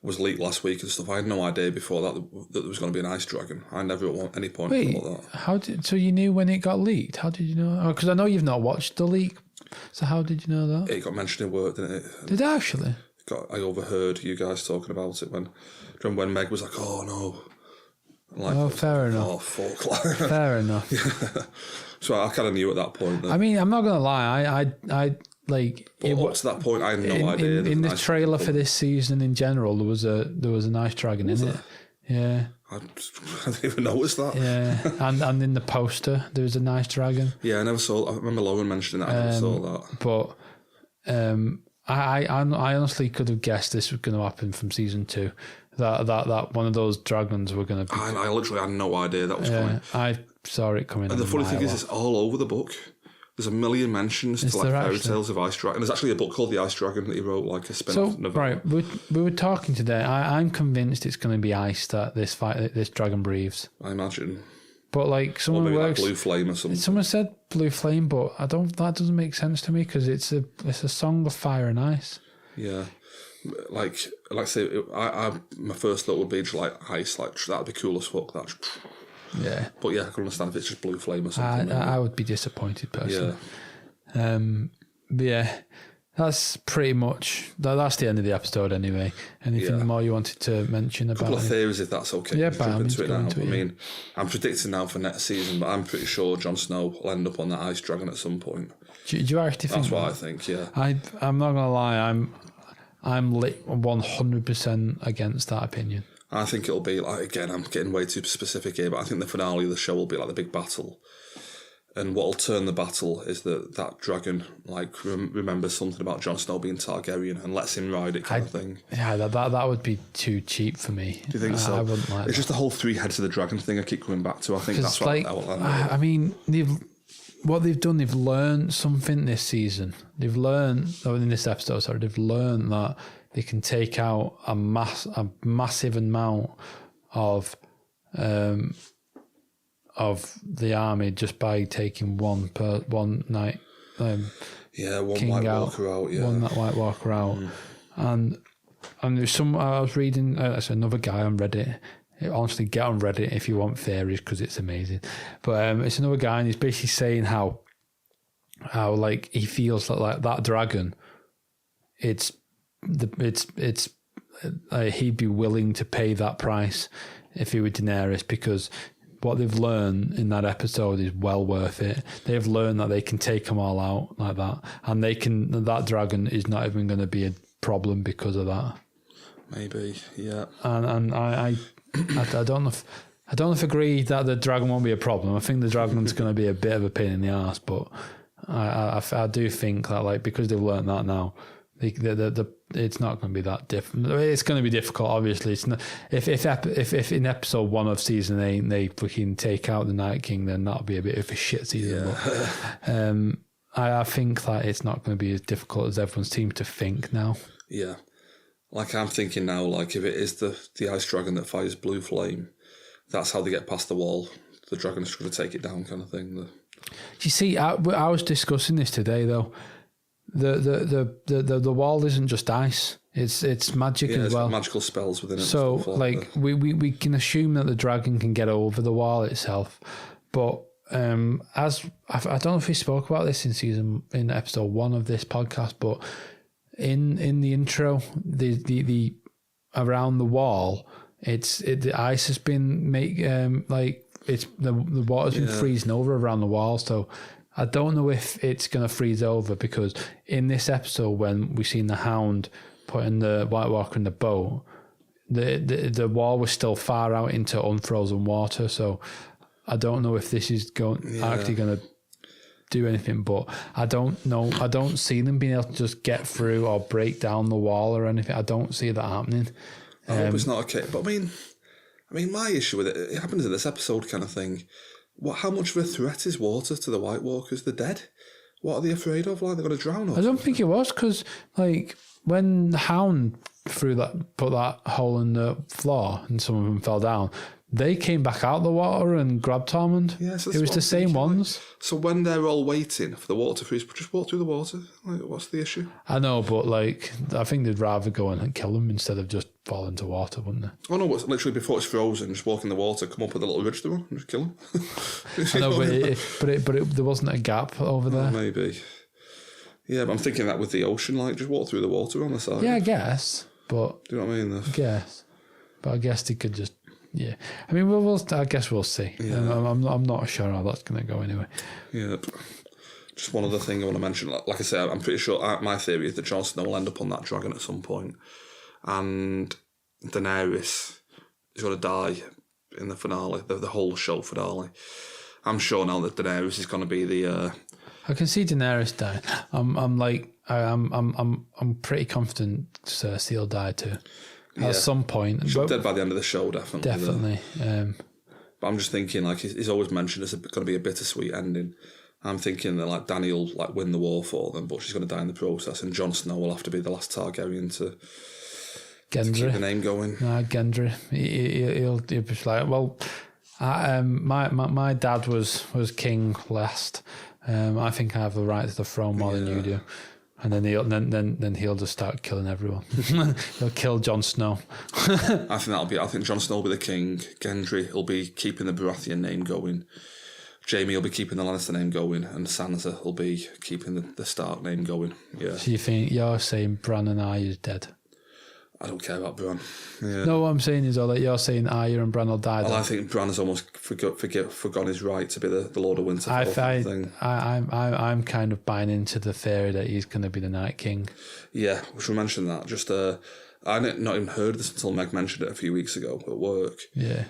Speaker 2: was leaked last week and stuff. I had no idea before that there was going to be an ice dragon. I never at any point thought that.
Speaker 1: So you knew when it got leaked? How did you know? Because I know you've not watched the leak. So how did you know that?
Speaker 2: It got mentioned in work, didn't it?
Speaker 1: Did it actually?
Speaker 2: I overheard you guys talking about it when Meg was like, "Oh no."
Speaker 1: Fair enough.
Speaker 2: Oh fuck!
Speaker 1: Fair enough.
Speaker 2: Yeah. So I kind of knew at that point.
Speaker 1: I mean, I'm not gonna lie. I like.
Speaker 2: Up to that point, I had no idea.
Speaker 1: In the trailer for this season, in general, there was a nice dragon in it. Yeah.
Speaker 2: I didn't even notice that.
Speaker 1: Yeah, and in the poster, there was a nice dragon.
Speaker 2: Yeah, I never saw. I remember Lauren mentioning that. I never saw that.
Speaker 1: But I honestly could have guessed this was going to happen from season 2. That one of those dragons were going to be.
Speaker 2: I literally had no idea that was coming.
Speaker 1: I saw it coming.
Speaker 2: And the funny thing is, it's all over the book. There's a million mentions to fairy tales of Ice Dragon. There's actually a book called The Ice Dragon that he wrote, like a spin-off novel.
Speaker 1: Right, we were talking today. I'm convinced it's going to be ice that this dragon breathes.
Speaker 2: I imagine.
Speaker 1: But like someone
Speaker 2: maybe
Speaker 1: works
Speaker 2: like blue flame or something.
Speaker 1: Someone said blue flame, but that doesn't make sense to me because it's a song of fire and ice.
Speaker 2: Yeah, like say, my first thought would be just like ice, like that'd be cool as fuck. That's.
Speaker 1: Yeah.
Speaker 2: But yeah, I can understand if it's just blue flame or something.
Speaker 1: I would be disappointed personally. Yeah. But yeah, that's pretty much that's the end of the episode anyway. Anything more you wanted to mention about?
Speaker 2: A couple of theories, if that's okay.
Speaker 1: Yeah, by all means,
Speaker 2: go into it. I mean, I'm predicting now for next season, but I'm pretty sure Jon Snow will end up on that ice dragon at some point.
Speaker 1: Do you actually think?
Speaker 2: That's what I think. Yeah.
Speaker 1: I'm not gonna lie. I'm 100% against that opinion.
Speaker 2: I think it'll be like, again, I'm getting way too specific here, but I think the finale of the show will be like the big battle. And what'll turn the battle is that dragon remembers something about Jon Snow being Targaryen and lets him ride it kind of thing. Yeah,
Speaker 1: that would be too cheap for me.
Speaker 2: Do you think so?
Speaker 1: I wouldn't like
Speaker 2: It's just the whole 3 heads of the dragon thing I keep coming back to. I think that's what
Speaker 1: I mean, what they've done, they've learned something this season. They've learned, in this episode, they've learned that they can take out a massive amount of the army just by taking one night.
Speaker 2: One White Walker out. Yeah,
Speaker 1: one White Walker out, and there's I was reading. That's another guy on Reddit. Honestly, get on Reddit if you want theories because it's amazing. But it's another guy, and he's basically saying how like he feels like that dragon. He'd be willing to pay that price if he were Daenerys because what they've learned in that episode is well worth it. They've learned that they can take them all out like that, and that dragon is not even going to be a problem because of that.
Speaker 2: Maybe, yeah.
Speaker 1: And I don't know if I agree that the dragon won't be a problem. I think the dragon's going to be a bit of a pain in the ass, but I do think that because they've learned that now. It's not going to be that different. It's going to be difficult, obviously. It's not, if in episode 1 of season 8 they fucking take out the Night King, then that'll be a bit of a shit season. Yeah. But, I think that it's not going to be as difficult as everyone seems to think now.
Speaker 2: Yeah, I'm thinking now, if it is the ice dragon that fires blue flame, that's how they get past the wall. The dragon is going to take it down, kind of thing.
Speaker 1: You see, I was discussing this today though. The wall isn't just ice; it's magic as well.
Speaker 2: Got magical spells within it.
Speaker 1: So we can assume that the dragon can get over the wall itself, but as I don't know if we spoke about this in episode 1 of this podcast, but in the intro, the around the wall, the ice has been the water's been freezing over around the wall. So I don't know if it's going to freeze over, because in this episode when we seen the Hound putting the White Walker in the boat, the wall was still far out into unfrozen water. So I don't know if this is actually going to do anything, but I don't know. I don't see them being able to just get through or break down the wall or anything. I don't see that happening.
Speaker 2: I hope it's not okay. But I mean, my issue with it happens in this episode kind of thing. How much of a threat is water to the White Walkers? They're dead. What are they afraid of? Like they're going to drown?
Speaker 1: I don't think it was, because when the Hound put that hole in the floor and some of them fell down, they came back out of the water and grabbed Tormund.
Speaker 2: Yeah, so
Speaker 1: it was the same ones.
Speaker 2: So when they're all waiting for the water to freeze, just walk through the water. What's the issue? I
Speaker 1: know, but I think they'd rather go and kill them instead of just fall into water, wouldn't they?
Speaker 2: Oh no, but literally before it's frozen, just walk in the water, come up with a little ridge through and just kill them.
Speaker 1: I know, but there wasn't a gap over there.
Speaker 2: Maybe. Yeah, but I'm thinking that with the ocean, just walk through the water on the side.
Speaker 1: Yeah, I guess, but...
Speaker 2: Do you know what I mean?
Speaker 1: I guess. But I guess they could just... Yeah, I mean, I guess we'll see. Yeah. I'm not sure how that's going to go anyway.
Speaker 2: Yeah, just one other thing I want to mention. Like I said, I'm pretty sure my theory is that Jon Snow will end up on that dragon at some point, and Daenerys is going to die in the finale, the whole show finale. I'm sure now that Daenerys is going to be the.
Speaker 1: I can see Daenerys dying. I'm pretty confident Cersei will die too. At some point.
Speaker 2: She'll be dead by the end of the show, definitely.
Speaker 1: Definitely.
Speaker 2: But I'm just thinking, he's always mentioned it's going to be a bittersweet ending. I'm thinking that, Dany will, win the war for them, but she's going to die in the process, and Jon Snow will have to be the last Targaryen to keep the name going.
Speaker 1: Gendry. He'll be like, well, my dad was king last. I think I have the right to the throne more than you do. And then he'll just start killing everyone. He'll kill Jon Snow.
Speaker 2: I think Jon Snow will be the king. Gendry will be keeping the Baratheon name going. Jaime will be keeping the Lannister name going, and Sansa will be keeping the Stark name going. Yeah.
Speaker 1: So you think you're saying Bran and Arya is dead?
Speaker 2: I don't care about Bran. Yeah.
Speaker 1: No, what I'm saying is that you're saying Arya and Bran will die.
Speaker 2: Well, I think Bran has almost forgone his right to be the Lord of Winterfell.
Speaker 1: I'm kind of buying into the theory that he's going to be the Night King.
Speaker 2: Yeah, we should mention that. Just I had not even heard this until Meg mentioned it a few weeks ago at work.
Speaker 1: Yeah,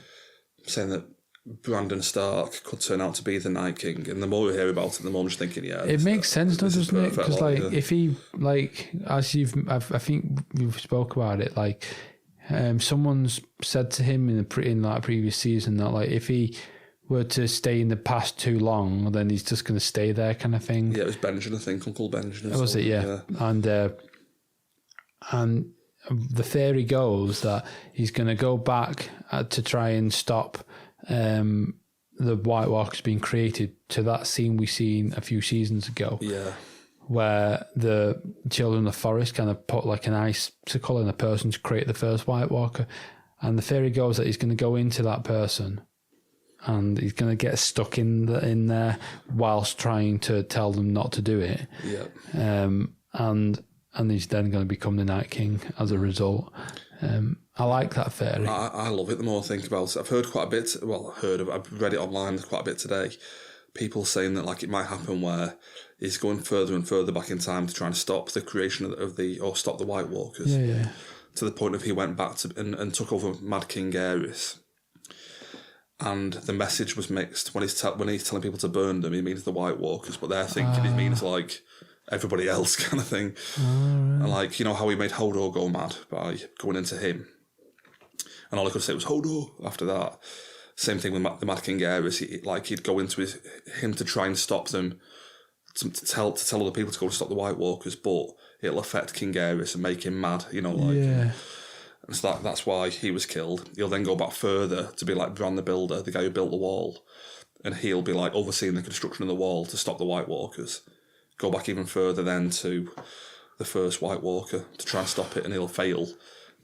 Speaker 2: saying that Brandon Stark could turn out to be the Night King, and the more we hear about it, the more I'm just thinking,
Speaker 1: it makes sense, doesn't it? Because if he I think we've spoke about it. Someone's said to him in previous season that if he were to stay in the past too long, then he's just going to stay there, kind of thing.
Speaker 2: Yeah, it was Benjen, I think, Uncle Benjen.
Speaker 1: Was it? Yeah, and the theory goes that he's going to go back to try and stop the White Walkers being created, to that scene we seen a few seasons ago.
Speaker 2: Yeah.
Speaker 1: Where the children of the forest kind of put an icicle in a person to create the first White Walker. And the theory goes that he's going to go into that person and he's going to get stuck in there whilst trying to tell them not to do it.
Speaker 2: Yeah.
Speaker 1: And he's then going to become the Night King as a result. I like that theory.
Speaker 2: I love it the more I think about it. I've heard quite a bit, I've read it online quite a bit today. People saying that it might happen where he's going further and further back in time to try and stop the creation or stop the White Walkers.
Speaker 1: Yeah.
Speaker 2: To the point of he went back to and took over Mad King Aerys. And the message was mixed. When he's telling people to burn them, he means the White Walkers, but they're thinking he means everybody else kind of thing.
Speaker 1: Right.
Speaker 2: And how he made Hodor go mad by going into him. And all he could say was Hodor after that. Same thing with the Mad King Aerys. He'd go into him to try and stop them, to tell other people to go and stop the White Walkers, but it'll affect King Aerys and make him mad,
Speaker 1: Yeah.
Speaker 2: And so that's why he was killed. He'll then go back further to be like Bran the Builder, the guy who built the wall, and he'll be like overseeing the construction of the wall to stop the White Walkers. Go back even further then to the first White Walker to try and stop it, and he'll fail.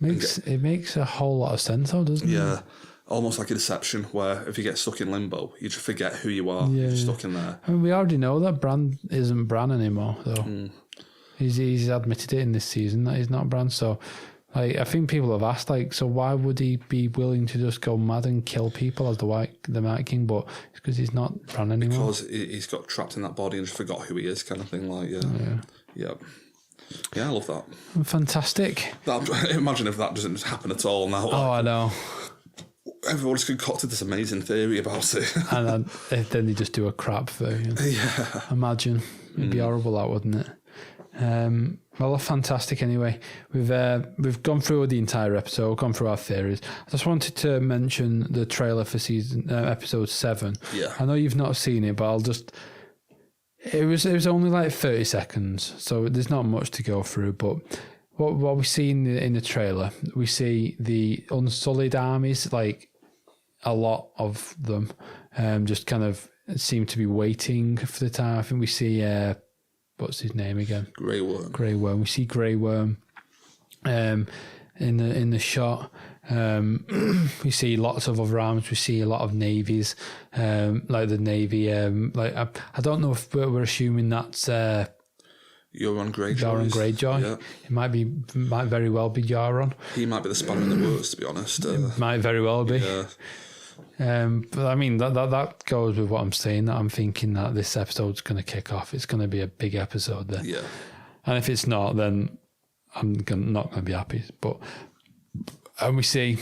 Speaker 1: It makes a whole lot of sense, though, doesn't it?
Speaker 2: Yeah, almost like a deception where if you get stuck in limbo, you just forget who you are. You're just stuck in there.
Speaker 1: I mean, we already know that Bran isn't Bran anymore, though. He's admitted it in this season that he's not Bran. So, like, I think people have asked, like, so why would he be willing to just go mad and kill people as the Night King? But it's because he's not Bran anymore.
Speaker 2: Because he's got trapped in that body and just forgot who he is, kind of thing. Like, yeah, I love that.
Speaker 1: Fantastic.
Speaker 2: Imagine if that doesn't happen at all now.
Speaker 1: Oh, I know.
Speaker 2: Everyone's concocted this amazing theory about it.
Speaker 1: And then they just do a crap version.
Speaker 2: Yeah.
Speaker 1: Imagine. It'd be horrible, that, wouldn't it? Well, fantastic anyway. We've gone through the entire episode, gone through our theories. I just wanted to mention the trailer for episode 7.
Speaker 2: Yeah.
Speaker 1: I know you've not seen it, but I'll just... It was only like 30 seconds, so there's not much to go through, but what we see in the trailer, we see the Unsullied armies, like a lot of them, just kind of seem to be waiting for the time. I think we see... what's his name again?
Speaker 2: Grey Worm.
Speaker 1: Grey Worm. We see Grey Worm in the shot. We see lots of other arms. We see a lot of navies, like the Navy. I don't know if we're assuming that's
Speaker 2: Euron Greyjoy.
Speaker 1: Euron Greyjoy.
Speaker 2: Yeah.
Speaker 1: It might very well be Euron.
Speaker 2: He might be the spanner in the works, to be honest.
Speaker 1: It might very well be.
Speaker 2: Yeah.
Speaker 1: But I mean that goes with what I'm saying. That I'm thinking that this episode's going to kick off. It's going to be a big episode there.
Speaker 2: Yeah.
Speaker 1: And if it's not, then I'm not going to be happy. And we see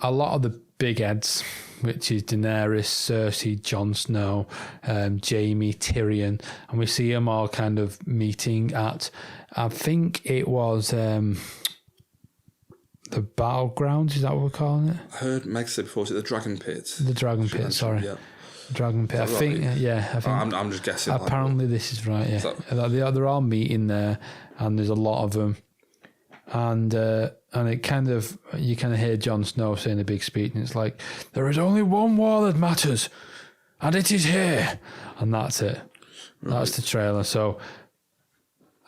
Speaker 1: a lot of the big heads, which is Daenerys, Cersei, Jon Snow, Jaime, Tyrion, and we see them all kind of meeting at, I think it was the Battlegrounds. Is that what we're calling it?
Speaker 2: I heard Meg say before, is it the Dragon Pit?
Speaker 1: The Dragon Pit, sorry.
Speaker 2: Yeah.
Speaker 1: Dragon Pit. I think, yeah. I think
Speaker 2: I'm just guessing.
Speaker 1: Apparently, this is right. Yeah, they're all meeting there, and there's a lot of them, and it kind of you kind of hear Jon Snow saying a big speech, and it's like there is only one war that matters, and it is here, and that's it. Right. That's the trailer. So,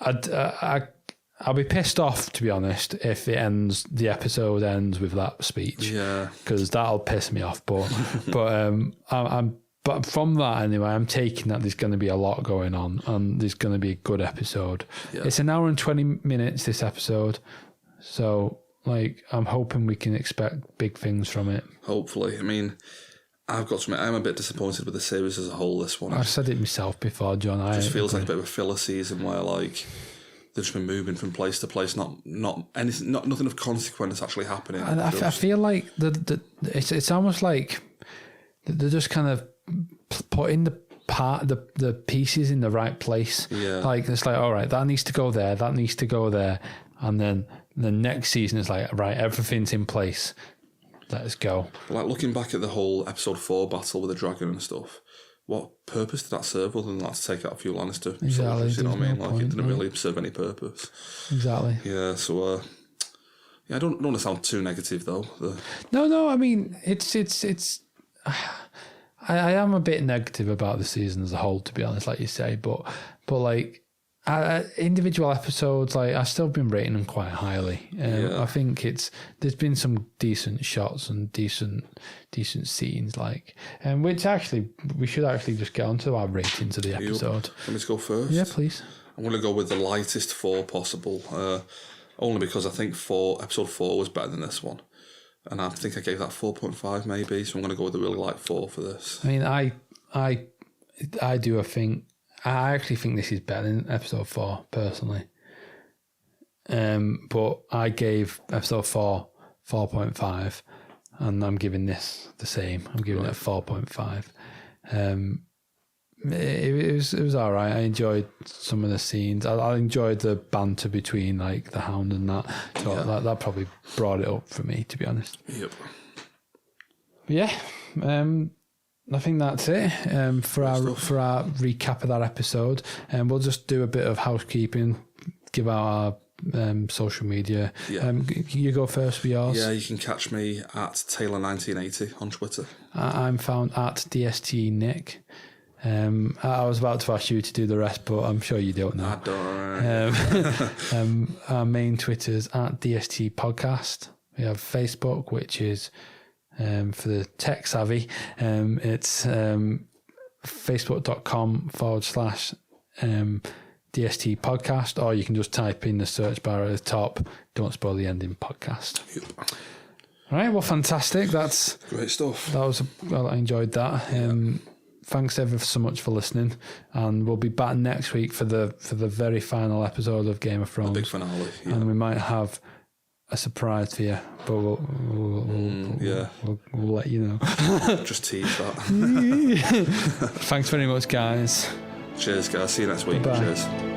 Speaker 1: I'll be pissed off, to be honest, if the episode ends with that speech.
Speaker 2: Yeah,
Speaker 1: because that'll piss me off. But from that anyway, I'm taking that there's going to be a lot going on, and there's going to be a good episode. Yeah. It's an hour and 20 minutes, this episode. So, like, I'm hoping we can expect big things from it.
Speaker 2: Hopefully. I mean, I'm a bit disappointed with the series as a whole, this one.
Speaker 1: I've said it myself before, John.
Speaker 2: It just feels like a bit of a filler season where, like, they've just been moving from place to place, nothing of consequence actually happening.
Speaker 1: I feel like it's almost like they're just kind of putting the pieces in the right place.
Speaker 2: Yeah.
Speaker 1: Like, it's like, all right, that needs to go there, that needs to go there. And then the next season is like, right, everything's in place. Let's go.
Speaker 2: Like, looking back at the whole episode 4 battle with the dragon and stuff, what purpose did that serve other than that to take out a few Lannister soldiers? You know what I mean? Like, it didn't really serve any purpose.
Speaker 1: Exactly.
Speaker 2: Yeah, so... I don't want to sound too negative, though.
Speaker 1: No, I mean, it's... I am a bit negative about the season as a whole, to be honest, like you say, but like individual episodes, like I've still been rating them quite highly. I think there's been some decent shots and decent scenes, like, which actually we should actually just get onto our ratings of the episode.
Speaker 2: Let me go first.
Speaker 1: Yeah, please.
Speaker 2: I'm going to go with the lightest 4 possible, only because I think episode 4 was better than this one. And I think I gave that 4.5 maybe, so I'm going to go with a really light 4 for this.
Speaker 1: I mean, I do I actually think this is better than episode 4, personally. But I gave episode 4 4.5, and I'm giving this the same. I'm giving it 4.5. It was all right. I enjoyed some of the scenes. I enjoyed the banter between, like, the Hound and that. So that probably brought it up for me, to be honest.
Speaker 2: Yep.
Speaker 1: But yeah, I think that's it for our recap of that episode. And we'll just do a bit of housekeeping, give out social media.
Speaker 2: Yeah.
Speaker 1: You go first with yours.
Speaker 2: Yeah, you can catch me at Taylor1980 on Twitter.
Speaker 1: I'm found at DSTE Nick. I was about to ask you to do the rest, but I'm sure you don't know.
Speaker 2: I don't.
Speaker 1: Our main Twitter's at DST Podcast. We have Facebook, which is for the tech savvy. It's facebook.com/DST Podcast, or you can just type in the search bar at the top. Don't spoil the ending podcast.
Speaker 2: Yep.
Speaker 1: All right, well, fantastic. That's
Speaker 2: great stuff.
Speaker 1: I enjoyed that. Thanks ever so much for listening, and we'll be back next week for the very final episode of Game of Thrones.
Speaker 2: The big finale, yeah.
Speaker 1: And we might have a surprise for you, but we'll let you know.
Speaker 2: Just tease that.
Speaker 1: Thanks very much, guys.
Speaker 2: Cheers, guys. See you next week.
Speaker 1: Bye-bye.
Speaker 2: Cheers.